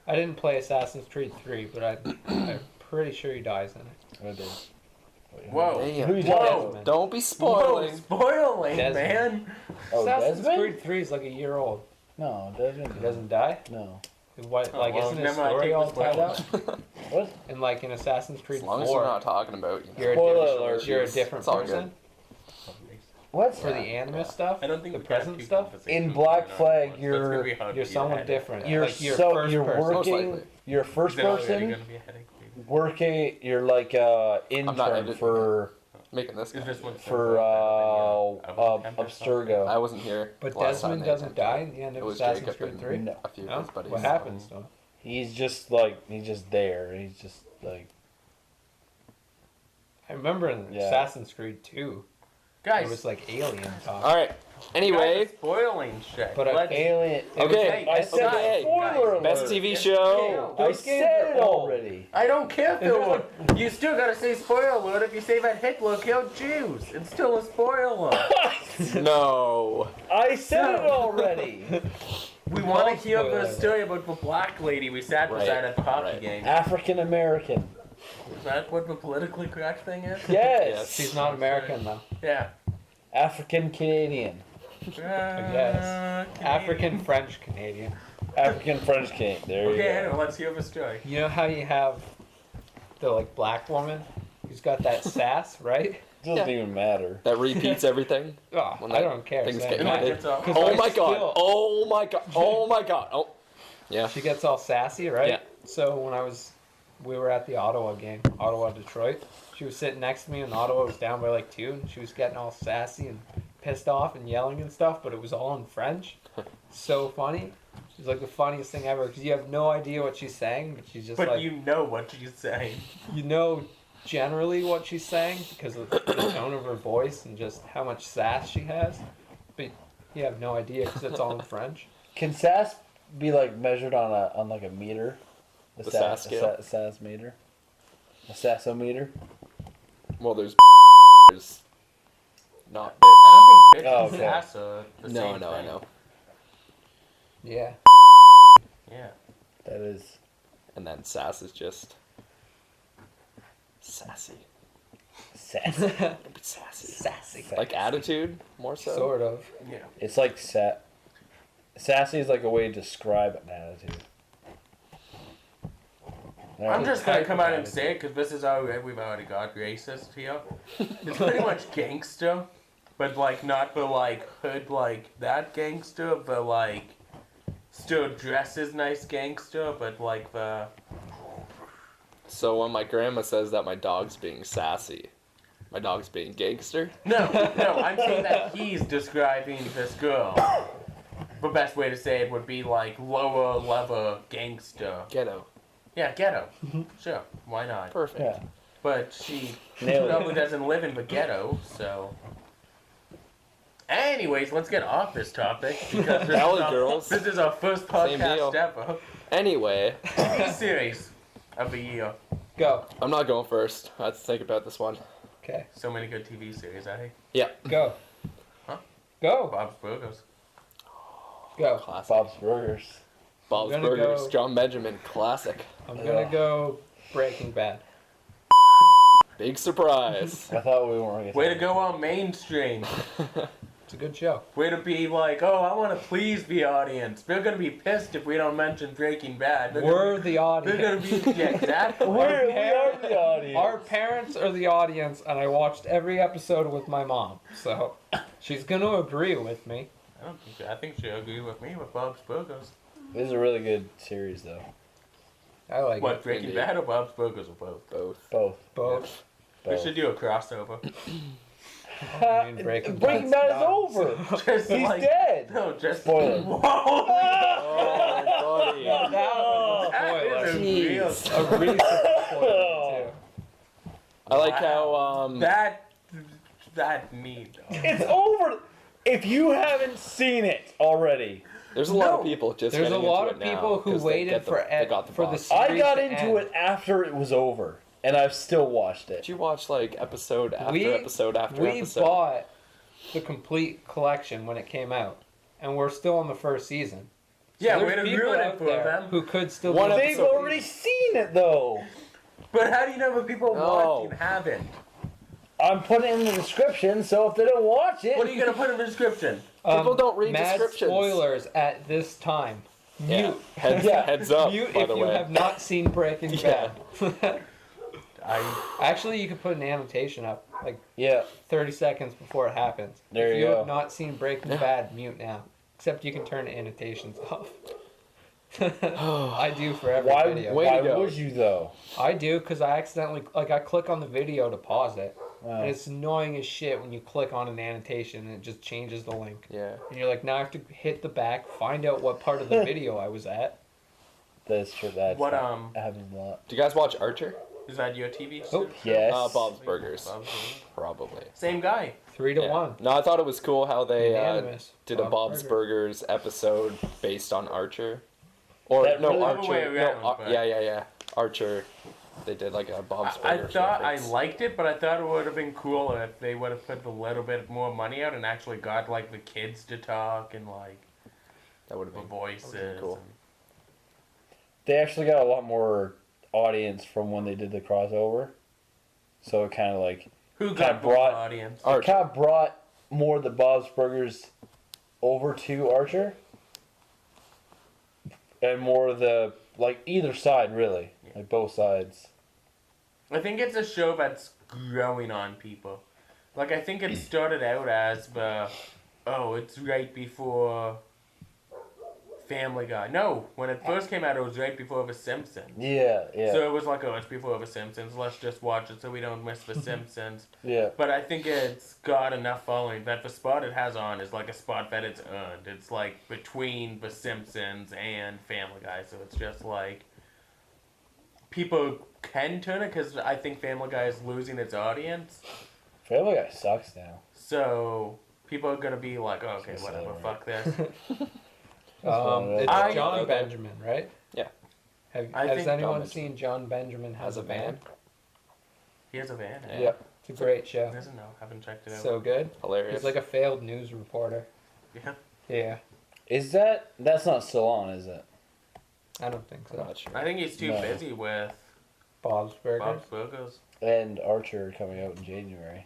I didn't play Assassin's Creed 3, but I'm pretty sure he dies in it. I did. Whoa. Damn. Who you Whoa. talking Desmond. Don't be Whoa, spoiling. spoiling, Desmond. man. Oh, Assassin's Desmond? Creed 3 is like a year old. No, Desmond. He doesn't die? No. What, Oh, like, well, isn't his never mind, story take all the tied spoiler. up? What? And like in Assassin's Creed As long 4, as you're not talking about, you know, you're, a Spoiler different, alert. you're a different It's all person What? for the anime stuff. I don't think the we can have present two stuff. conversations In Black going on Flag, at once. That's gonna you're- be hard You're to someone edit. different. You're like you're so first you're person. Most working. likely. You're first Is it already person. gonna be a headache for you? Working. You're like not intern editing for making this guy. Is this one for Abstergo. I wasn't here. But last time Desmond they doesn't attempted. die in the end It of was Assassin's Jacob Creed and 3? No. a few of No? his buddies. What happens to him? He's just like he's just there. He's just like I remember in Yeah. Assassin's Creed 2, Guys, it was like alien talk. All right. Anyway, guys are spoiling shit. But Let's- alien. Okay, I said okay. spoiler alert. best TV It's show. I Those games said are it old. already. I don't care if it was. You still gotta say spoiler alert if you say that Hitler killed Jews. It's still a spoiler. No. I said it already. We want to Don't hear spoil the it. story about the black lady we sat Right, beside at the hockey right. game. African American. Is that what the politically correct thing is? Yes. She's not American, though. Yeah. African Canadian. guess. African French Canadian. African French Canadian. There Okay, you anyway, go. let's hear the story. You know how you have the like black woman who's got that sass, right? Doesn't Yeah. even matter. That repeats everything. Oh, When I that don't care. things Sam. get And then mad. gets all- 'Cause Oh I my god. still- Oh my god. Oh my god. Oh. Yeah. She gets all sassy, right? Yeah. So when we were at the Ottawa game, Ottawa Detroit. She was sitting next to me, and Ottawa was down by like 2, and she was getting all sassy and pissed off and yelling and stuff, but it was all in French. So funny. It's like the funniest thing ever because you have no idea what she's saying, but she's just But like you know what she's saying. you know generally what she's saying because of the tone of her voice and just how much sass she has, but you have no idea because it's all in French. Can sass be like measured on like a meter? The sass scale? A sass meter? A sassometer? Well, there's not I don't think bitch Oh, and okay. sass are the No, same no, I thing. know. Yeah. Yeah. That is. And then sass is just sassy. Sass. Sassy. Sassy. Like attitude, more so. Sort of. Yeah. It's like sassy is like a way to describe an attitude. I'm just gonna type come of out and attitude. say it because this is how we've already got racist here. It's pretty much gangster, but like not the like hood like that gangster, but like still dresses nice gangster, but like the So when my grandma says that my dog's being sassy, my dog's being gangster. no, I'm saying that he's describing this girl. The best way to say it would be like lower level gangster. Ghetto. Yeah, ghetto. Sure, why not? Perfect. Yeah. But she Nailed it. probably doesn't live in the ghetto, so. Anyways, let's get off this topic because this, Valley is our, Girls. this is our first Same deal. podcast ever. Anyway, TV series of the year. Go. I'm not going first. I have to think about this one. Okay. So many good TV series, eh? Go. Huh? Go. Bob's Burgers. Go. Classic. Bob's Burgers. Bob's I'm gonna Burgers. go- John Benjamin. Classic. I'm gonna go Breaking Bad. Big surprise. I thought we weren't. Way to go on mainstream. It's a good show. Way to be like, oh, I want to please the audience. They're gonna be pissed if we don't mention Breaking Bad. We're the They're audience. gonna be yeah, exactly. We are the audience. Our parents are the audience, and I watched every episode with my mom, so she's gonna agree with me. I think she'll agree with me with Bob's Burgers. This is a really good series, though. I like What, it. Breaking Indeed. Bad or Bob's Burgers or both? Both. Both. Both. We Both. should do a crossover. I mean, Breaking Breaking Bad's Bad is done. over. Just He's like, dead. no, just Spoiler. Whoa! Oh, buddy. That was a That spoiler. is a real Jeez. A recent spoiler, too. I like Wow. how that neat. It's over. If you haven't seen it already, there's a lot No. of people just There's a getting lot into of it now people who 'cause they waited get they got the for the box. I series got to into end. it after it was over, and I've still watched it. Did you watch like episode after We- episode after We episode? bought the complete collection when it came out, and we're still on the first season. So Yeah, there's way to people ruin it out for there them. who could still One be They've episode- already seen it, though. But how do you know what people No. watching haven't? I'm putting it in the description, so if they don't watch it, What are you gonna put in the description? People don't read mad descriptions. Spoilers at this time. Yeah. Mute. Heads, Yeah. heads up, Mute by if the you way. have not seen Breaking Yeah. Bad. I Actually, you could put an annotation up, like yeah, 30 seconds before it happens. There if you you go. have not seen Breaking Bad, mute now. Except you can turn the annotations off. I do for every why? video. Way Why to go. would you though? I do because I accidentally, like, I click on the video to pause it. Oh, And it's annoying as shit when you click on an annotation and it just changes the link. Yeah. And you're like, now I have to hit the back, find out what part of the video I was at. that's true. That's what happens a lot. Do you guys watch Archer? is that your TV? Oh, show? Yes. Bob's Burgers. Bob's Burgers. Probably. Same guy. 3 to Yeah. 1. No, I thought it was cool how they Unanimous. did a Bob's Burgers episode based on Archer. Or That no, really- Other way Archer. around, No, but- yeah. Archer. They did like a Bob's I Burgers. thought reference. I liked it, but I thought it would have been cooler if they would have put a little bit more money out and actually got like the kids to talk and like That would have the been voices. cool. and- They actually got a lot more audience from when they did the crossover, so it kind of like Who Kinda got the brought- audience? Archer. it kind of brought more of the Bob's Burgers over to Archer, and more of the like either side really, like both sides. I think it's a show that's growing on people. Like I think it started out as the, oh, it's right before Family Guy. No, when it first came out, it was right before The Simpsons. Yeah, yeah, So it was like, oh, it's before The Simpsons. Let's just watch it so we don't miss The Simpsons. yeah. But I think it's got enough following that the spot it has on is like a spot that it's earned. It's like between The Simpsons and Family Guy. So it's just like people can turn it because I think Family Guy is losing its audience. Family Guy sucks now. So people are going to be like, oh, okay, Just whatever, say fuck this. It's I- John okay. Benjamin, right? Yeah. Has think anyone John seen John Benjamin Has a Van? He has a van. Yeah. Yep. It's a great show. Doesn't know. Haven't checked it out. So good. Hilarious. He's like a failed news reporter. Yeah. Yeah, Is that's not still on, is it? I don't think I'm so. not sure. I think he's too No. busy with Bob's Burgers. Bob's Burgers. And Archer coming out in January.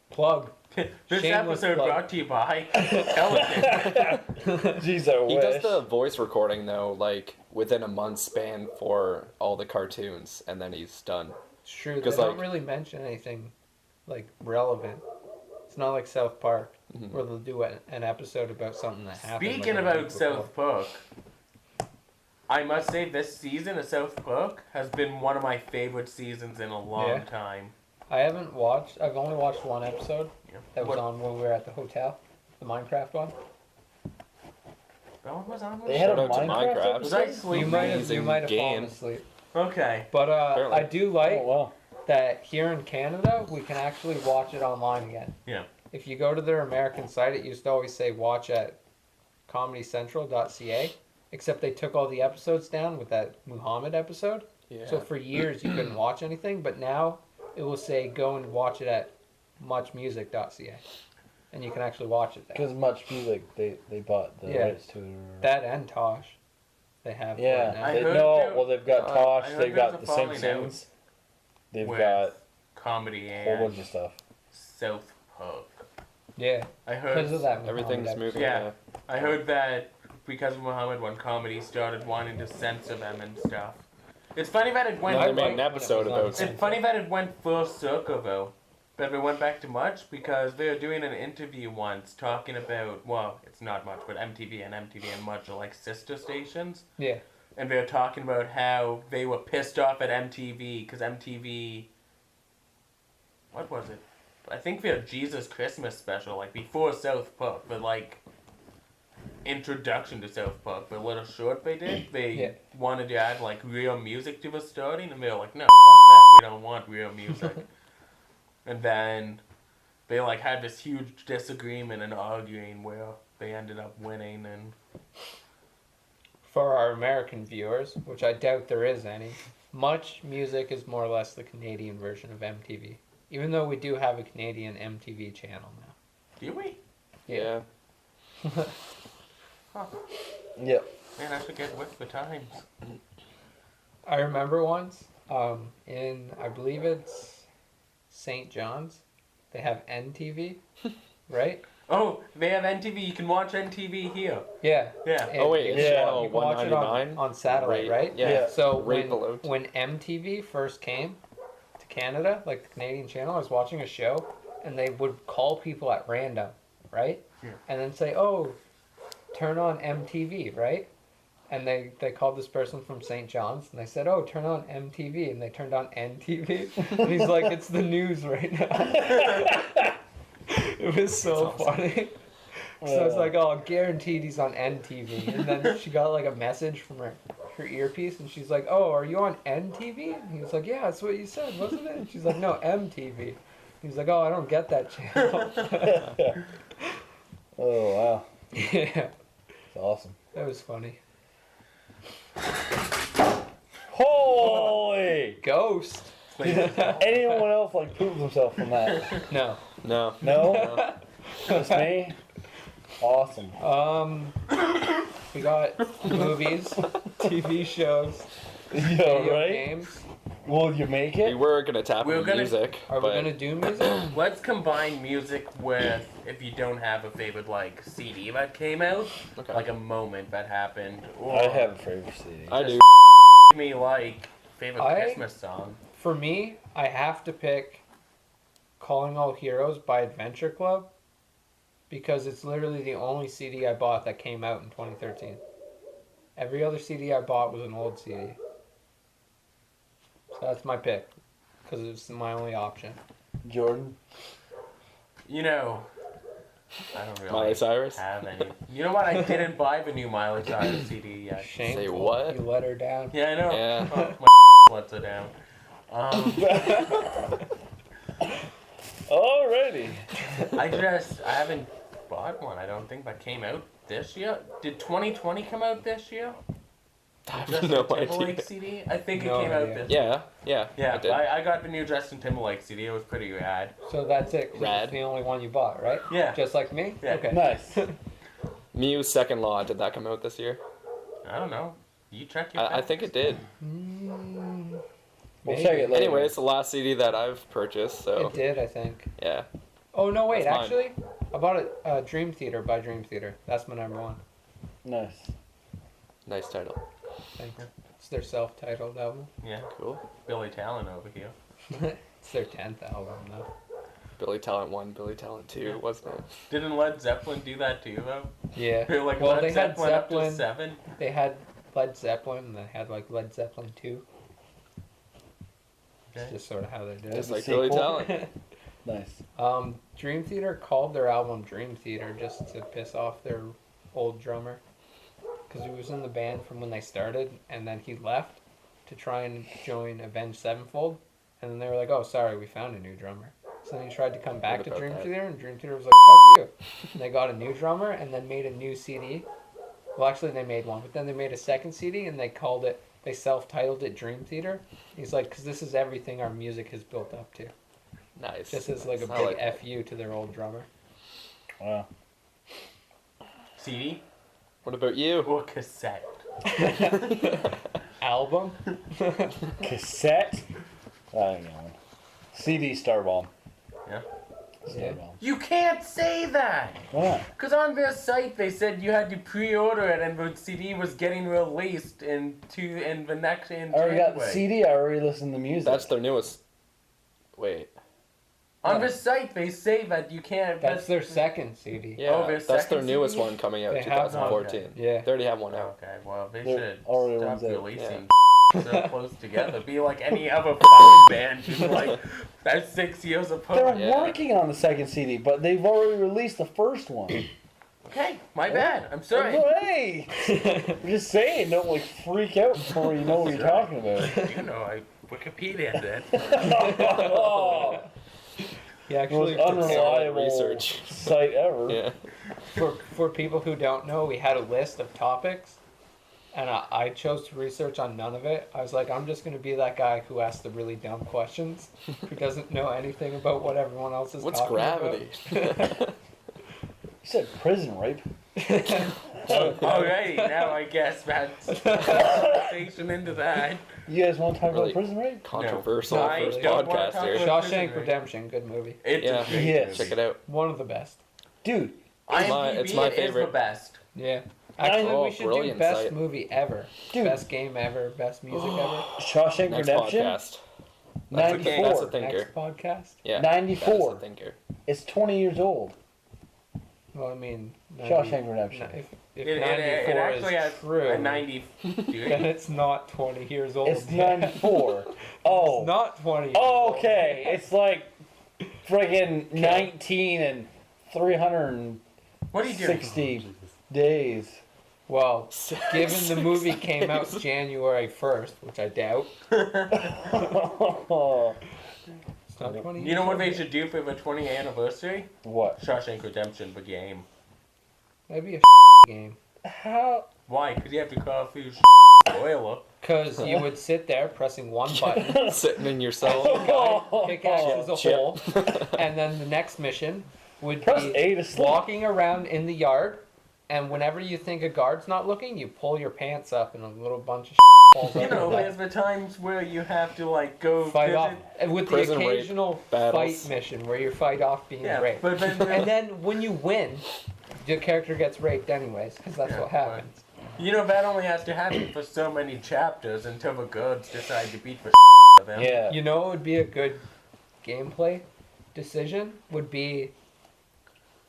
Plug. This Shameless episode plug. brought to you by Pelican. Jeez, I He wish. does the voice recording though, like within a month span for all the cartoons, and then he's done. It's true. They 'Cause, don't like- really mention anything like relevant. It's not like South Park, Mhm. where they'll do an episode about something that happened. Speaking like, a week about South before. Park, I must say this season of South Park has been one of my favorite seasons in a long Yeah. time. I haven't watched. I've only watched one episode Yeah. that was What- on when we were at the hotel, the Minecraft one. That one was on. They had a Shout out to Minecraft Minecraft. Was I episode? sleeping? You might have Amazing fallen game. asleep. Okay. But Apparently. I do like Oh wow. that here in Canada we can actually watch it online again. Yeah. If you go to their American site, it used to always say watch at comedycentral.ca, except they took all the episodes down with that Muhammad episode. Yeah. So for years you couldn't watch anything, but now it will say go and watch it at muchmusic.ca, and you can actually watch it there. Because Much Music, they bought the Yeah. rights to. That and Tosh, they have. for it Yeah. now. I They, heard no, there- well they've got I Tosh, heard they've there's got a The falling out Simpsons, they've with got comedy a whole and bunch of stuff. South Park. Yeah, I because of heard. that. Muhammad Everything's episode. moving. Yeah. I heard that because of Muhammad, when comedy started wanting to censor them and stuff. It's funny that it went. No, I they made like an when it episode was on about the It's funny that it went full circle though, but it went back to Much because they were doing an interview once talking about, well, it's not Much, but MTV and Much are like sister stations, Yeah. and they were talking about how they were pissed off at MTV because MTV, what was it? I think their Jesus Christmas special, like before South Park, but like introduction to South Park, the little short they did, they Yeah. wanted to add like real music to the starting, and they were like, no, fuck that, we don't want real music. And then they like had this huge disagreement and arguing where they ended up winning, and For our American viewers, which I doubt there is any, Much Music is more or less the Canadian version of MTV. Even though we do have a Canadian MTV channel now. do we? Yeah. Huh. Yep. Man, I should get with the times. I remember once, in, I believe it's St. John's, they have NTV, right? Oh, they have NTV. You can watch NTV here. Yeah. Yeah. Oh wait, it's Yeah. channel You can watch it 199 on satellite, right? Yeah. Yeah. So Right below. when MTV first came to Canada, like the Canadian channel, I was watching a show, and they would call people at random, right? Yeah. And then say, "Oh, turn on MTV," right? And they called this person from St. John's, and they said, "Oh, turn on MTV," and they turned on NTV, and he's like, "It's the news right now." It was so That's awesome. funny. So it's like, oh, guaranteed he's on NTV. And then she got like a message from her earpiece, and she's like, oh, are you on NTV? And he was like, yeah, that's what you said, wasn't it? And she's like, no, MTV. He's like, oh, I don't get that channel. Oh wow, Yeah, it's awesome. that was funny. Holy! Ghost. Anyone else like pooped himself from that? No. No. No, just me. Awesome. We got movies, TV shows, Yeah, video right. games. Will you make We it? were gonna tap We're into gonna- music, Are we but gonna do music? Let's combine music with, if you don't have a favorite like CD that came out, okay. like a moment that happened. Or I have a favorite CD. I do. me like favorite I- Christmas song. For me, I have to pick Calling All Heroes by Adventure Club. because it's literally the only CD I bought that came out in 2013. Every other CD I bought was an old CD. So that's my pick, because it's my only option. Jordan. You know, I don't really Miley Cyrus? have any. You know what? I didn't buy the new Miley Cyrus CD yet. Shameful. Say what? You let her down. Yeah, I know. Yeah. Oh, my lets her down. Alrighty. I haven't bought one. I don't think that came out this year. Did 2020 come out this year? I have Justin no Timberlake idea. CD? I think No it came out idea. this year. Yeah, Yeah, I did. I got the new Justin Timberlake CD. It was pretty rad. So that's it. 'cause Rad. It's the only one you bought, right? Yeah. Just like me? Yeah. Okay. Nice. Mew's Second Law, did that come out this year? I don't know. You check your I think it did. Mm, We'll maybe. check it later. Anyway, it's the last CD that I've purchased, so It did, I think. yeah. Oh, no, wait. That's mine. Actually, I bought it Dream Theater by Dream Theater. That's my number one. Nice. Nice title. Thank you. It's their self-titled album. Yeah, Cool. Billy Talent over here. It's their 10th album, though. Billy Talent 1, Billy Talent 2, wasn't it? Didn't Led Zeppelin do that too, though? Yeah. They were like Well, Led they had Zeppelin up to Zeppelin. 7. They had Led Zeppelin, and they had, like, Led Zeppelin 2. It's Okay. just sort of how they did Just it. like sequel. Billy Talent. Nice. Dream Theater called their album Dream Theater just to piss off their old drummer. Because he was in the band from when they started, and then he left to try and join Avenged Sevenfold. And then they were like, oh, sorry, we found a new drummer. So then he tried to come back Heard to about Dream that. Theater, and Dream Theater was like, fuck you. And they got a new drummer, and then made a new CD. Well, actually, they made one, but then they made a second CD, and they self-titled it Dream Theater. He's like, because this is everything our music has built up to. Nice. Just as like a I big like it. FU to their old drummer. Wow. CD What about you? or cassette? Album? Cassette. I don't know. CD Starbomb. Yeah. Yeah. Starbomb. You can't say that! Why not? Because on their site they said you had to pre-order it and the CD was getting released in the next in I already got the January. CD. I already listened to the music. That's their newest. Wait. On the site they say that you can't. That's their second CD. Yeah, Oh, their that's their second newest CD? one coming out They have one. 2014. Yeah. They already have one out. Okay, well they They're should already stop ones out. releasing so close together. Be like any other fucking band who's like that's 6 years apart. They're Yeah. working on the second CD, but they've already released the first one. Okay, my bad. I'm sorry. Hey, I'm just saying, don't like freak out before you know what you're talking about. You know, I Wikipedia did. Oh, He actually, most unreliable research. site ever. Yeah. for people who don't know, we had a list of topics, and I chose to research on none of it. I was like, I'm just going to be that guy who asks the really dumb questions, who doesn't know anything about what everyone else is What's talking gravity? You said prison rape. Alrighty, now I guess that's conversation into that. You guys want to talk Really? about prison rape? Controversial No, I first don't wanna podcast talk here. about- Shawshank Redemption, good movie. It's Yeah. a great Yes. movie. Check it out. One of the best. Dude, IMDb It's my is the favorite. best. Yeah. Actually, Oh, we should do brilliant best site. movie ever. Dude. Best game ever. Best music ever. Shawshank Next Redemption, podcast. That's a game. That's a 94. thinker. Next podcast. Yeah. 94. That is a thinker. It's 20 years old. Well, I mean, Shawshank Redemption. If It 94 actually is has true, a 90. then Dude, it's not 20 years old. It's 94. Oh. It's not 20 years Oh, old. okay. It's like friggin' 19 and 360 what are you doing? days. Well, given the movie came out January 1st, which I doubt, it's not 20 years You know what old they yet. should do for the 20th anniversary? What? Shawshank Redemption, the game. That'd be a game. How? Why? Because you have to call through spoiler. Because you would sit there pressing one button, Sitting in your cell. pickaxe as a Chip. whole, and then the next mission would Press be A to sleep. walking around in the yard, and whenever you think a guard's not looking, you pull your pants up and a little bunch of falls You out know, of there's that. the times where you have to like go Fight off visit- with the Prison rape occasional battles. fight mission where you fight off being Yeah, raped. but then And then when you win, the character gets raped anyways, because that's Yeah, what happens. you know that only has to happen for so many chapters until the gods decide to beat the of them. Yeah. You know what would be a good gameplay decision? Would be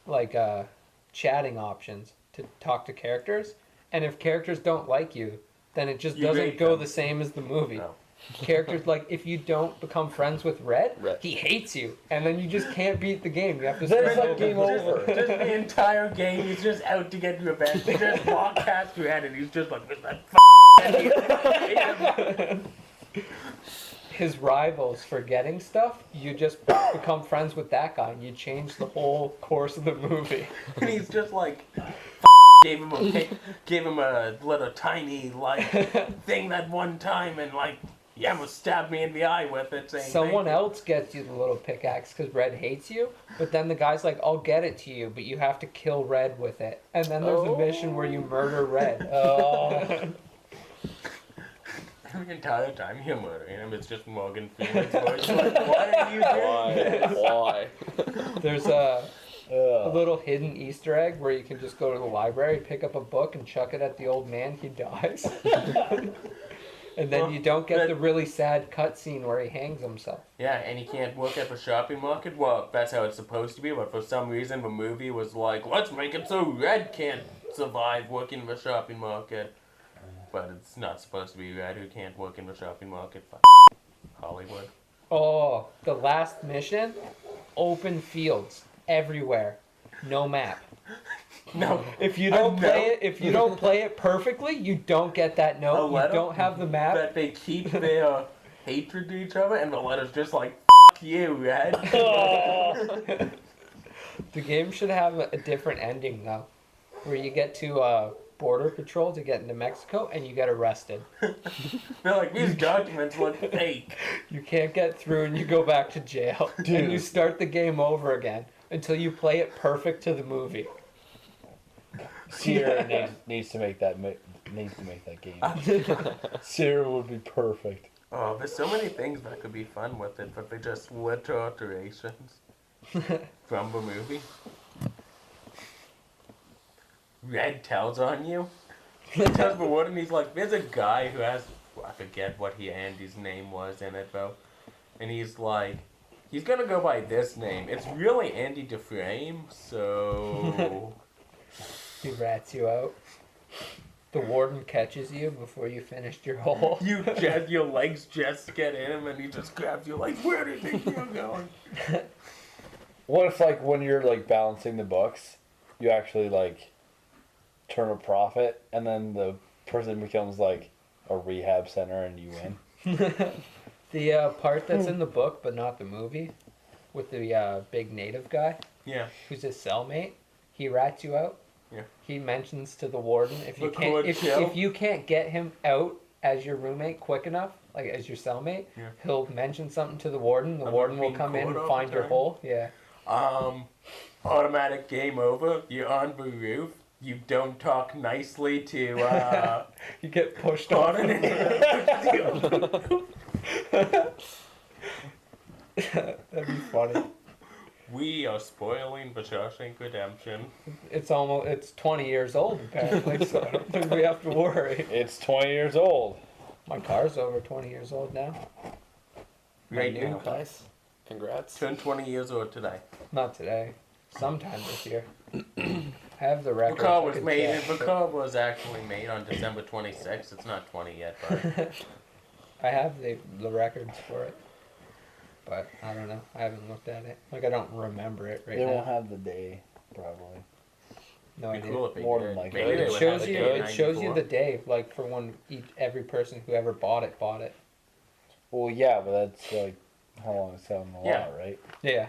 like chatting options to talk to characters, and if characters don't like you, then it just You doesn't rate go them. the same as the movie. No. Characters, like, if you don't become friends with Red, Red. he hates you, and then you just can't beat the game. You have to Then it's start like game over. Just the entire game, he's just out to get revenge. He just walk past Red and he's just like, "Where's that His rivals for getting stuff, you just become friends with that guy, and you change the whole course of the movie. And he's just like, gave him a little tiny like thing that one time, and like, you almost stabbed me in the eye with it. Saying Someone thank you. else gets you the little pickaxe because Red hates you, but then the guy's like, I'll get it to you, but you have to kill Red with it. And then there's a mission where you murder Red. Oh. The entire time you're murdering him, it's just Morgan Freeman's voice. Like, what are you doing? Why? There's a little hidden Easter egg where you can just go to the library, pick up a book, and chuck it at the old man. He dies. And then you don't get the really sad cutscene where he hangs himself. Yeah, and he can't work at the shopping market. Well, that's how it's supposed to be, but for some reason the movie was like, let's make it so Red can't survive working in the shopping market. But it's not supposed to be Red who can't work in the shopping market. Fuck Hollywood. Oh, the last mission, open fields everywhere, no map. No. If you don't A play note? it, if you don't play it perfectly, you don't get that A note. You letter? don't have the map. That they keep their hatred to each other, and the letter's just like, F you, Red. The game should have a different ending though, where you get to border patrol to get into Mexico and you get arrested. They're like, these documents look fake. You can't get through and you go back to jail. And you Dude. start the game over again until you play it perfect to the movie. Sierra needs to make that game. Sierra would be perfect. Oh, there's so many things that could be fun with it, but they're just little alterations from the movie. Red tells on you. He tells the warden, he's like, there's a guy who has, I forget what Andy's name was in it though, and he's like, he's gonna go by this name. It's really Andy Dufresne, so... He rats you out. The warden catches you before you finished your hole. Your legs just get in him, and he just grabs you like, where do you think you're going? What if, like, when you're, like, balancing the books, you actually, like, turn a profit, and then the person becomes, like, a rehab center, and you win? The part that's in the book, but not the movie, with the big native guy, Yeah. who's his cellmate, he rats you out. Yeah. He mentions to the warden if you The can't court show? if you can't get him out as your roommate quick enough, like as your cellmate, Yeah. he'll mention something to the warden. The Am I warden will being come in caught and all find the your time? hole. Yeah. Automatic game over. You're on the roof. You don't talk nicely to, You get pushed off. That'd be funny. We are spoiling the Shawshank Redemption. It's 20 years old apparently, so I don't think we have to worry. It's 20 years old. My car's over 20 years old now. Right new now. car. Nice. Congrats. Turned 20 years old today. Not today. Sometime this year. I have the The record. car I was can made. check, The but car was actually made on December 26th. It's not 20 yet, but I have the records for it. But I don't know. I haven't looked at it. Like I don't remember it right They now. won't have the day, probably. No it'd be idea. cool if they More did. than likely. Maybe they It would shows have you. the day in It shows you 94. the day, like for when every person who ever bought it bought it. Well, yeah, but that's, like, how long it's on the Yeah. lot, right? Yeah.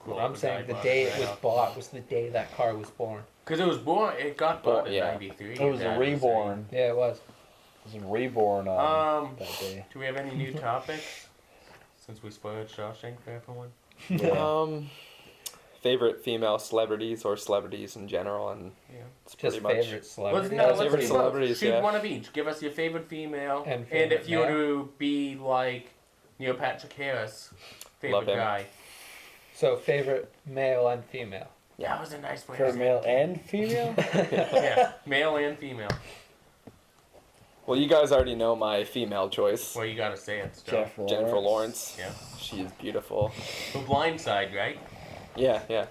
Cool, I'm saying the day it was bought was the day that car was born. Because it was born. It got bought in Yeah. '93. It was a Dad reborn. Yeah, it was. It was a reborn saying. that day. Do we have any new topics? Since we spoiled Shawshank for everyone. Yeah. Favorite female celebrities or celebrities in general, and Yeah. it's Just pretty much. favorite Let's, celebrity. no, Let's let's favorite do celebrities, Shoot yeah. one of each. Give us your favorite female, And if favorite you were male. to be like Neil Patrick Harris, favorite Love him. guy. So favorite male and female. Yeah, that was a nice way. For to say male it. and female? Yeah, male and female. Well, you guys already know my female choice, Well, you gotta say it still. Jennifer Lawrence. Jennifer Lawrence. Yeah. She is beautiful. The Blind Side, right? Yeah. Yeah.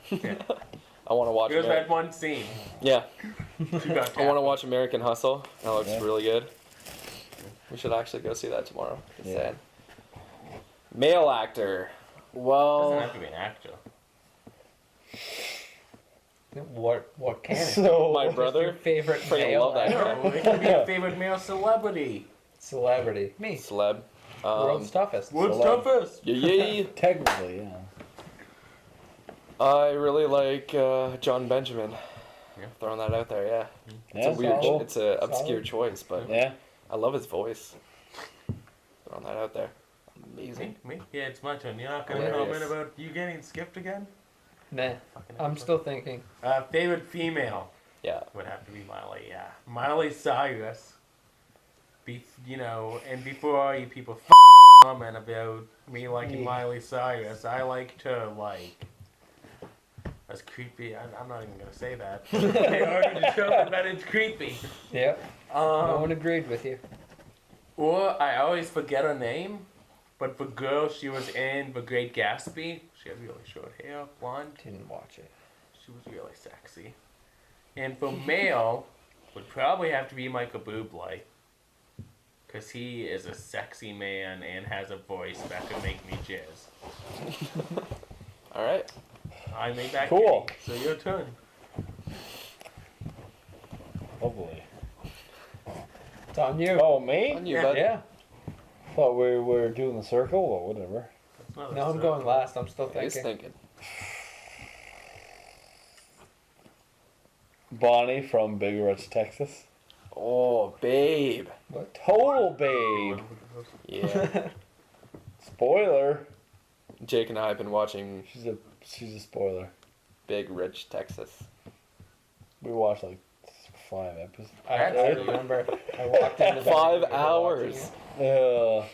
I want to watch There's it. that one scene. Yeah. She got I want to watch American Hustle. That looks Yeah. really good. We should actually go see that tomorrow. Just Yeah. saying. Male actor. Doesn't Well, have to be an actor. What can it? So my What's your brother, favorite Freaking male love that guy. No, it could be a favorite male celebrity. celebrity? Me. celeb. World's toughest. What's Celeb. toughest? Yeah. technically, yeah. I really like John Benjamin. Yeah. Throwing that out there, yeah. It's Yeah, a weird, cool. it's a obscure Solid. choice, but Yeah. I love his voice. Throwing that out there. Amazing. Me? Yeah, it's my turn. You're not gonna Hilarious. comment about you getting skipped again? Nah, Fucking I'm asshole. still thinking. Favorite female Yeah. would have to be Miley. Yeah, Miley Cyrus. And before you people comment about me liking Yeah. Miley Cyrus, I like to like. That's creepy. I'm not even gonna say that. They already determined that it's creepy. Yep. No one Um, agreed with you. or I always forget her name, but for girls, she was in The Great Gatsby. She had really short hair, blonde. Didn't watch it. She was really sexy. And for male, would probably have to be Michael Bublé. Because he is a sexy man and has a voice that could make me jizz. All right. I made that Cool. kitty, so your turn. Hopefully. It's on you. Oh, me? On you, Yeah. bud. Yeah. Thought we were doing the circle or whatever. That's not a No, I'm circle. going last. I'm still He's thinking. thinking. Bonnie from Big Rich, Texas. Oh, babe. Total babe. Yeah. Spoiler. Jake and I have been watching She's a spoiler. Big Rich, Texas. We watched like 5 episodes. I remember. I walked into that 5 and we were hours. Uh,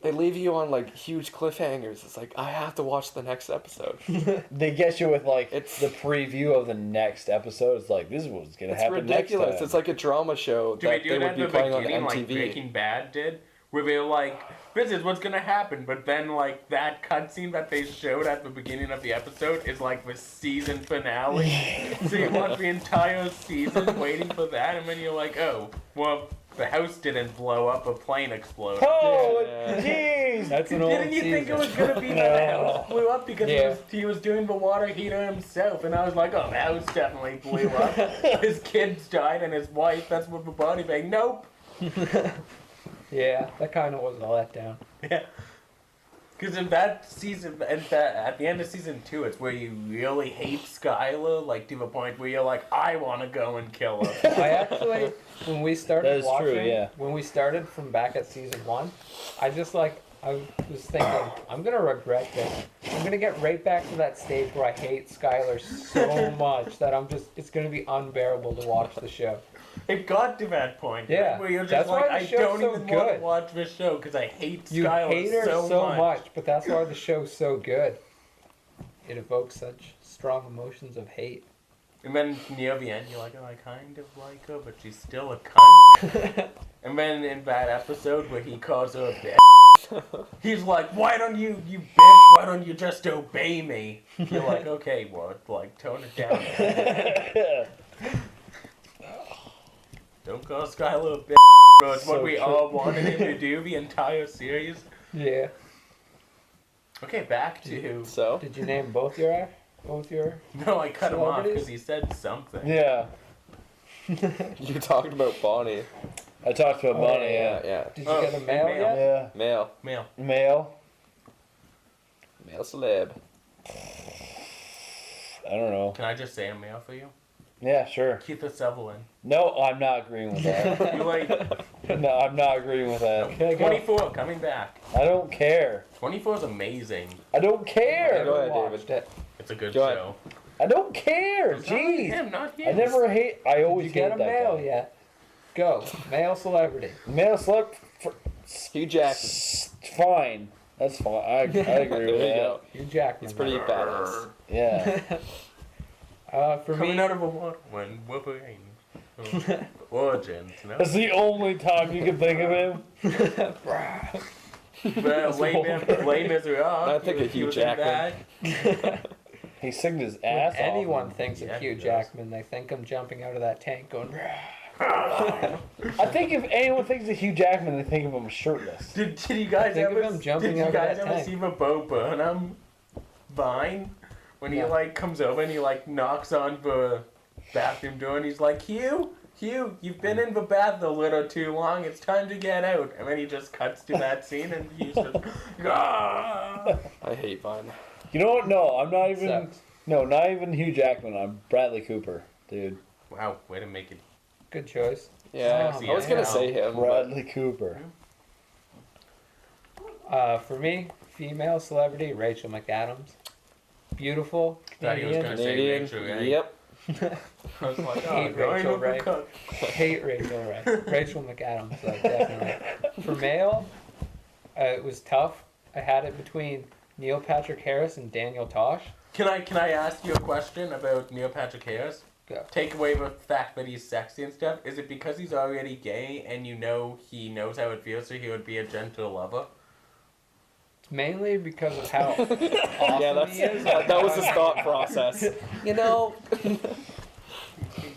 They leave you on like huge cliffhangers. It's like I have to watch the next episode. they get you with like It's- the preview of the next episode. It's like this is what's gonna It's happen ridiculous. next time. It's like a drama show Do we that do they that would be in the playing on beginning like MTV. Breaking Bad did? Where they're like, this is what's gonna happen, but then like that cutscene that they showed at the beginning of the episode is like the season finale. So you watch the entire season waiting for that, and then you're like, oh, well, the house didn't blow up, a plane exploded. Oh, Yeah. jeez! That's an old Didn't you season. think it was gonna be that the house blew up because Yeah. he was doing the water heater himself? And I was like, oh, the house definitely blew up. His kids died and his wife. That's what the body bag. Nope. Yeah, that kind of was a letdown. Yeah. Because in that season, at the end of season 2, it's where you really hate Skylar, like to the point where you're like, I want to go and kill her. I actually, when we started That is watching, true, yeah. when we started from back at season 1, I was thinking, I'm gonna regret this. I'm gonna get right back to that stage where I hate Skylar so much that it's gonna be unbearable to watch the show. It got to that point, right, Yeah, where you're just that's like, why I the show's don't so even want to good. watch this show because I hate You Skylar hate her so much, but that's why the show's so good. It evokes such strong emotions of hate. And then near the end, you're like, oh, I kind of like her, but she's still a cunt. And then in that episode where he calls her a bitch, he's like, why don't you bitch, why don't you just obey me? You're like, okay, well, like, tone it down. Don't call Skylar a bitch, bro. It's what So we true. all wanted him to do the entire series. Yeah. Okay, back to... So Did you name both your? No, I cut him off Celebrities? because he said something. Yeah, you talked about Bonnie. I talked about Bonnie. Yeah, Yeah, yeah. Did you Oh, get a male male. yet? yeah. Male. Male. Male. Male celeb. I don't know. Can I just say a male for you? Yeah, sure. Keith Sutherland. No, I'm not agreeing with that. You like No, I'm not agreeing with that. Okay, go. 24 coming back. I don't care. 24 is amazing. I don't care. Go ahead, Watched David. it. It's a good Go ahead. show. I don't care. It's not Jeez. him, not him. I never hate. I Did always you get hate a that male guy. yet? Go. Male celebrity. Male celeb. Hugh Jackson. Fine. That's fine. I agree There with you that. go. Hugh Jackman. He's pretty badass. Yeah. For Coming me, out of a water when Wolverine. Origins, no? That's the only time you can think of him. Well, Les Miserables. I think of he Hugh was in Jackman. that. He singed his ass When off. anyone and- thinks Yeah, of he Hugh does. Jackman, they think him jumping out of that tank going. I think if anyone thinks of Hugh Jackman, they think of him shirtless. Did you guys Think of ever him jumping did you out of guys that ever tank. see the Bo Burnham Vine when he No. like comes over and he like knocks on the bathroom door and he's like, Hugh, you've been in the bath a little too long. It's time to get out. And then he just cuts to that scene and he's just, ah! I hate Vine. You know what? No, I'm not even. Sucks. No, not even Hugh Jackman. I'm Bradley Cooper, dude. Wow, way to make it. Good choice. Yeah, Sexy I was as gonna hell. say him. but- Bradley Cooper. For me, female celebrity Rachel McAdams. Beautiful. Thought he was Canadian. gonna say Canadian. Rachel Ray. Yep. I was like, Hate going Rachel over Ray. cook. Hate Rachel Ray. Rachel McAdams, like, definitely. For male, it was tough. I had it between Neil Patrick Harris and Daniel Tosh. Can I ask you a question about Neil Patrick Harris? Go. Take away the fact that he's sexy and stuff. Is it because he's already gay and you know he knows how it feels, so he would be a gentle lover? It's mainly because of how awesome Yeah, that's he is. that was his thought process. You know.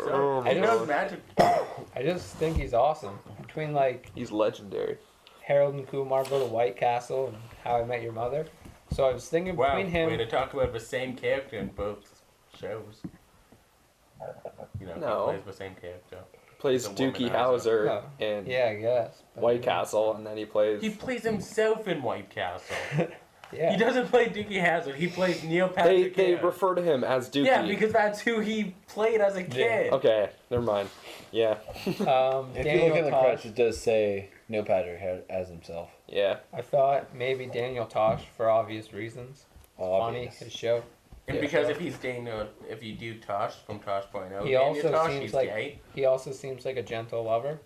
Oh I He my knows God. magic. I just think he's awesome. Between like He's legendary. Harold and Kumar Go to White Castle and How I Met Your Mother. So I was thinking Wow, between him. way to talk about the same character in both shows. You know, No. he plays the same character. Plays He's a Dookie womanizer. Howser in Yeah, I guess. But, White Castle, and then he plays. He plays himself in White Castle. Yeah. He doesn't play Dookie Hazard. He plays Neil They Patrick they Harris. refer to him as Dookie. Yeah, because that's who he played as a kid. Okay, never mind. Yeah, If Daniel you look at the Tosh. credits, it does say Neil Patrick as himself. yeah. I thought maybe Daniel Tosh for obvious reasons. Obvious. Funny, his show. And Yeah. because if he's Daniel, if you do Tosh from Tosh.0, He Daniel also Tosh, seems he's like- gay, He also seems like a gentle lover.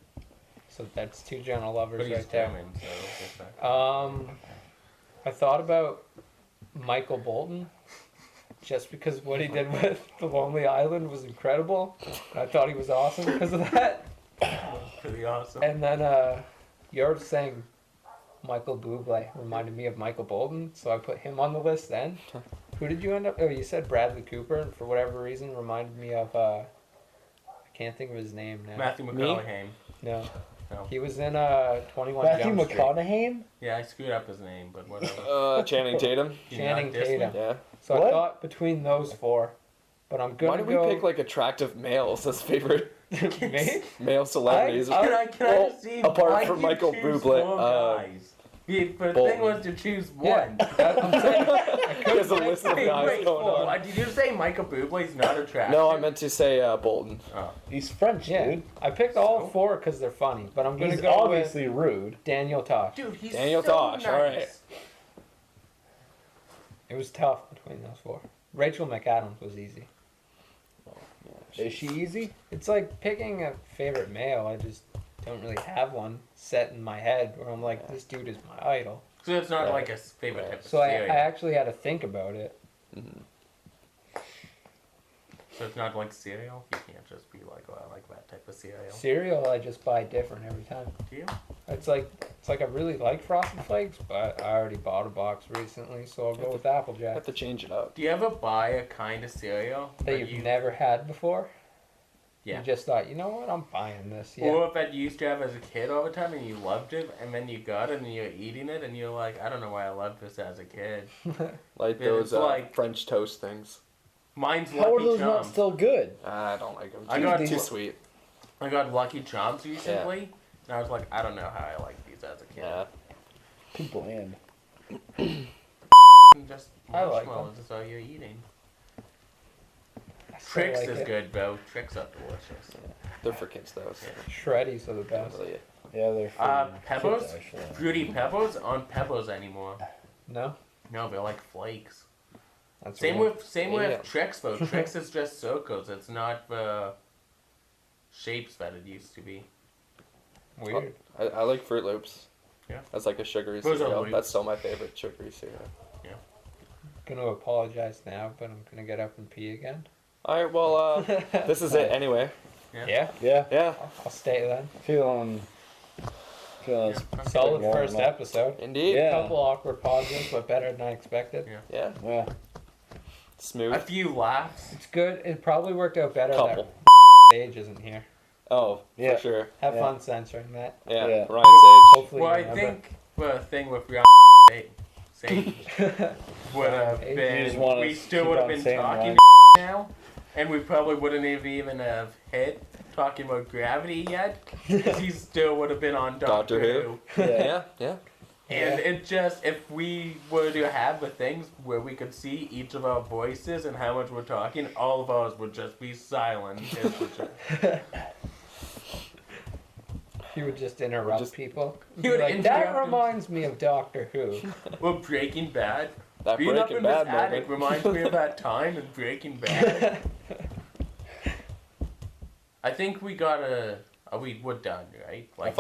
So that's two gentle lovers but he's right there. German, so it's not- I thought about Michael Bolton. Just because what he did with The Lonely Island was incredible. I thought he was awesome because of that. pretty awesome. And then you're saying Michael Bublé reminded me of Michael Bolton, so I put him on the list then. Who did you end up? Oh, you said Bradley Cooper, and for whatever reason reminded me of I can't think of his name now. Matthew McConaughey. No. No. He was in 21 Matthew Jump Street. McConaughey? Yeah, I screwed up his name, but whatever. Channing Tatum. You Channing knocked this Tatum. one? Yeah. So I What? thought between those four, but I'm Why gonna do we go. pick like attractive males as favorite me? male celebrities? I- Can I Well, just see apart why from you Michael choose Bublé, four guys? The thing Bolton. was to choose Yeah, one. I'm saying There's a list of Wait, guys wait, going hold on. on. Did you say Michael Bublé's not attractive? No, I meant to say Bolton. Oh. He's French, yeah. dude. I picked all So? four because they're funny, but I'm gonna He's go obviously rude. with Daniel Tosh. Dude, he's Daniel so Tosh, nice. alright. It was tough between those four. Rachel McAdams was easy. Is she easy? It's like picking a favorite male. I just don't really have one set in my head where I'm like, this dude is my idol. So it's not Right. like a favorite type of So I cereal. actually had to think about it. So it's not like cereal? You can't just be like, oh, I like that type of cereal. Cereal, I just buy different every time. Do you? It's like I really like Frosted Flakes, but I already bought a box recently, so I'll go with I Applejack have to change it up. Do you ever buy a kind of cereal that you've never had before. Yeah. You just thought, you know what, I'm buying this. Yeah. Or that you used to have as a kid all the time and you loved it, and then you got it and you're eating it and you're like, I don't know why I loved this as a kid. Like Yeah, those it's like- French toast things. Mine's How are Lucky those not Charms. still good? I don't like them. I Too, got too these- sweet. I got Lucky Charms recently, and I was like, I don't know how I like these as a kid. Yeah. Too bland. And just I like marshmallows is all you're eating. I still Trix like is it. good, though. Trix are delicious. They're for kids though. So Shreddies are the best. really- Yeah, they're for Pebbles? kids, actually. Fruity Pebbles aren't Pebbles anymore. No, No, they're like flakes. that's Same weird. with Yeah. Trix though. Trix is just circles. It's not the shapes that it used to be. Weird. I like Fruit Loops. Yeah. That's like a sugary Those are cereal. Loops. That's still my favorite sugary cereal. Gonna apologize now, but I'm gonna get up and pee again. All right. Well, this is it anyway. Yeah, Yeah, Yeah. I'll stay then. feeling Yeah. Solid warm first up. episode. Indeed. Yeah. Couple awkward pauses, but better than I expected. Yeah. Yeah. Smooth. A few laughs. It's good. It probably worked out better Couple. that Sage isn't here. Oh, Yeah. for sure. Have Yeah. fun censoring that. Yeah, Yeah. Ryan Sage. Hopefully Well, you I remember. think the thing with Sage would have You been, just wanna we still keep would have on been saying talking Ryan. now, and we probably wouldn't have even have hit talking about gravity yet, because he still would have been on Doctor Who. Yeah, yeah. And it just, if we were to have the things where we could see each of our voices and how much we're talking, all of ours would just be silent. Is for sure. He would just interrupt Just- people. He Be would like, that interrupt reminds me of Doctor Who. Well, Breaking Bad. That Being up Breaking in this Bad attic moment. reminds me of that time in Breaking Bad. I think we gotta. We're done, right? Like,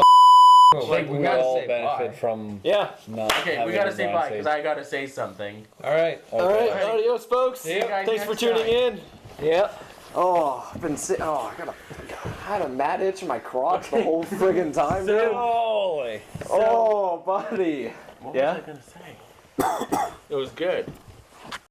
Oh, I think we we gotta all say benefit bye. from Yeah. not okay, we having gotta a say Ryan bye Sage. because I gotta say something. All right. Okay. All right, Alright. adios, folks. See you guys Thanks for next tuning time. in. Yeah. Oh, I've been sick. Oh, I had a mad itch in my crotch the whole friggin' time, dude. Holy. Oh, buddy. What Yeah? was I gonna say? It was good.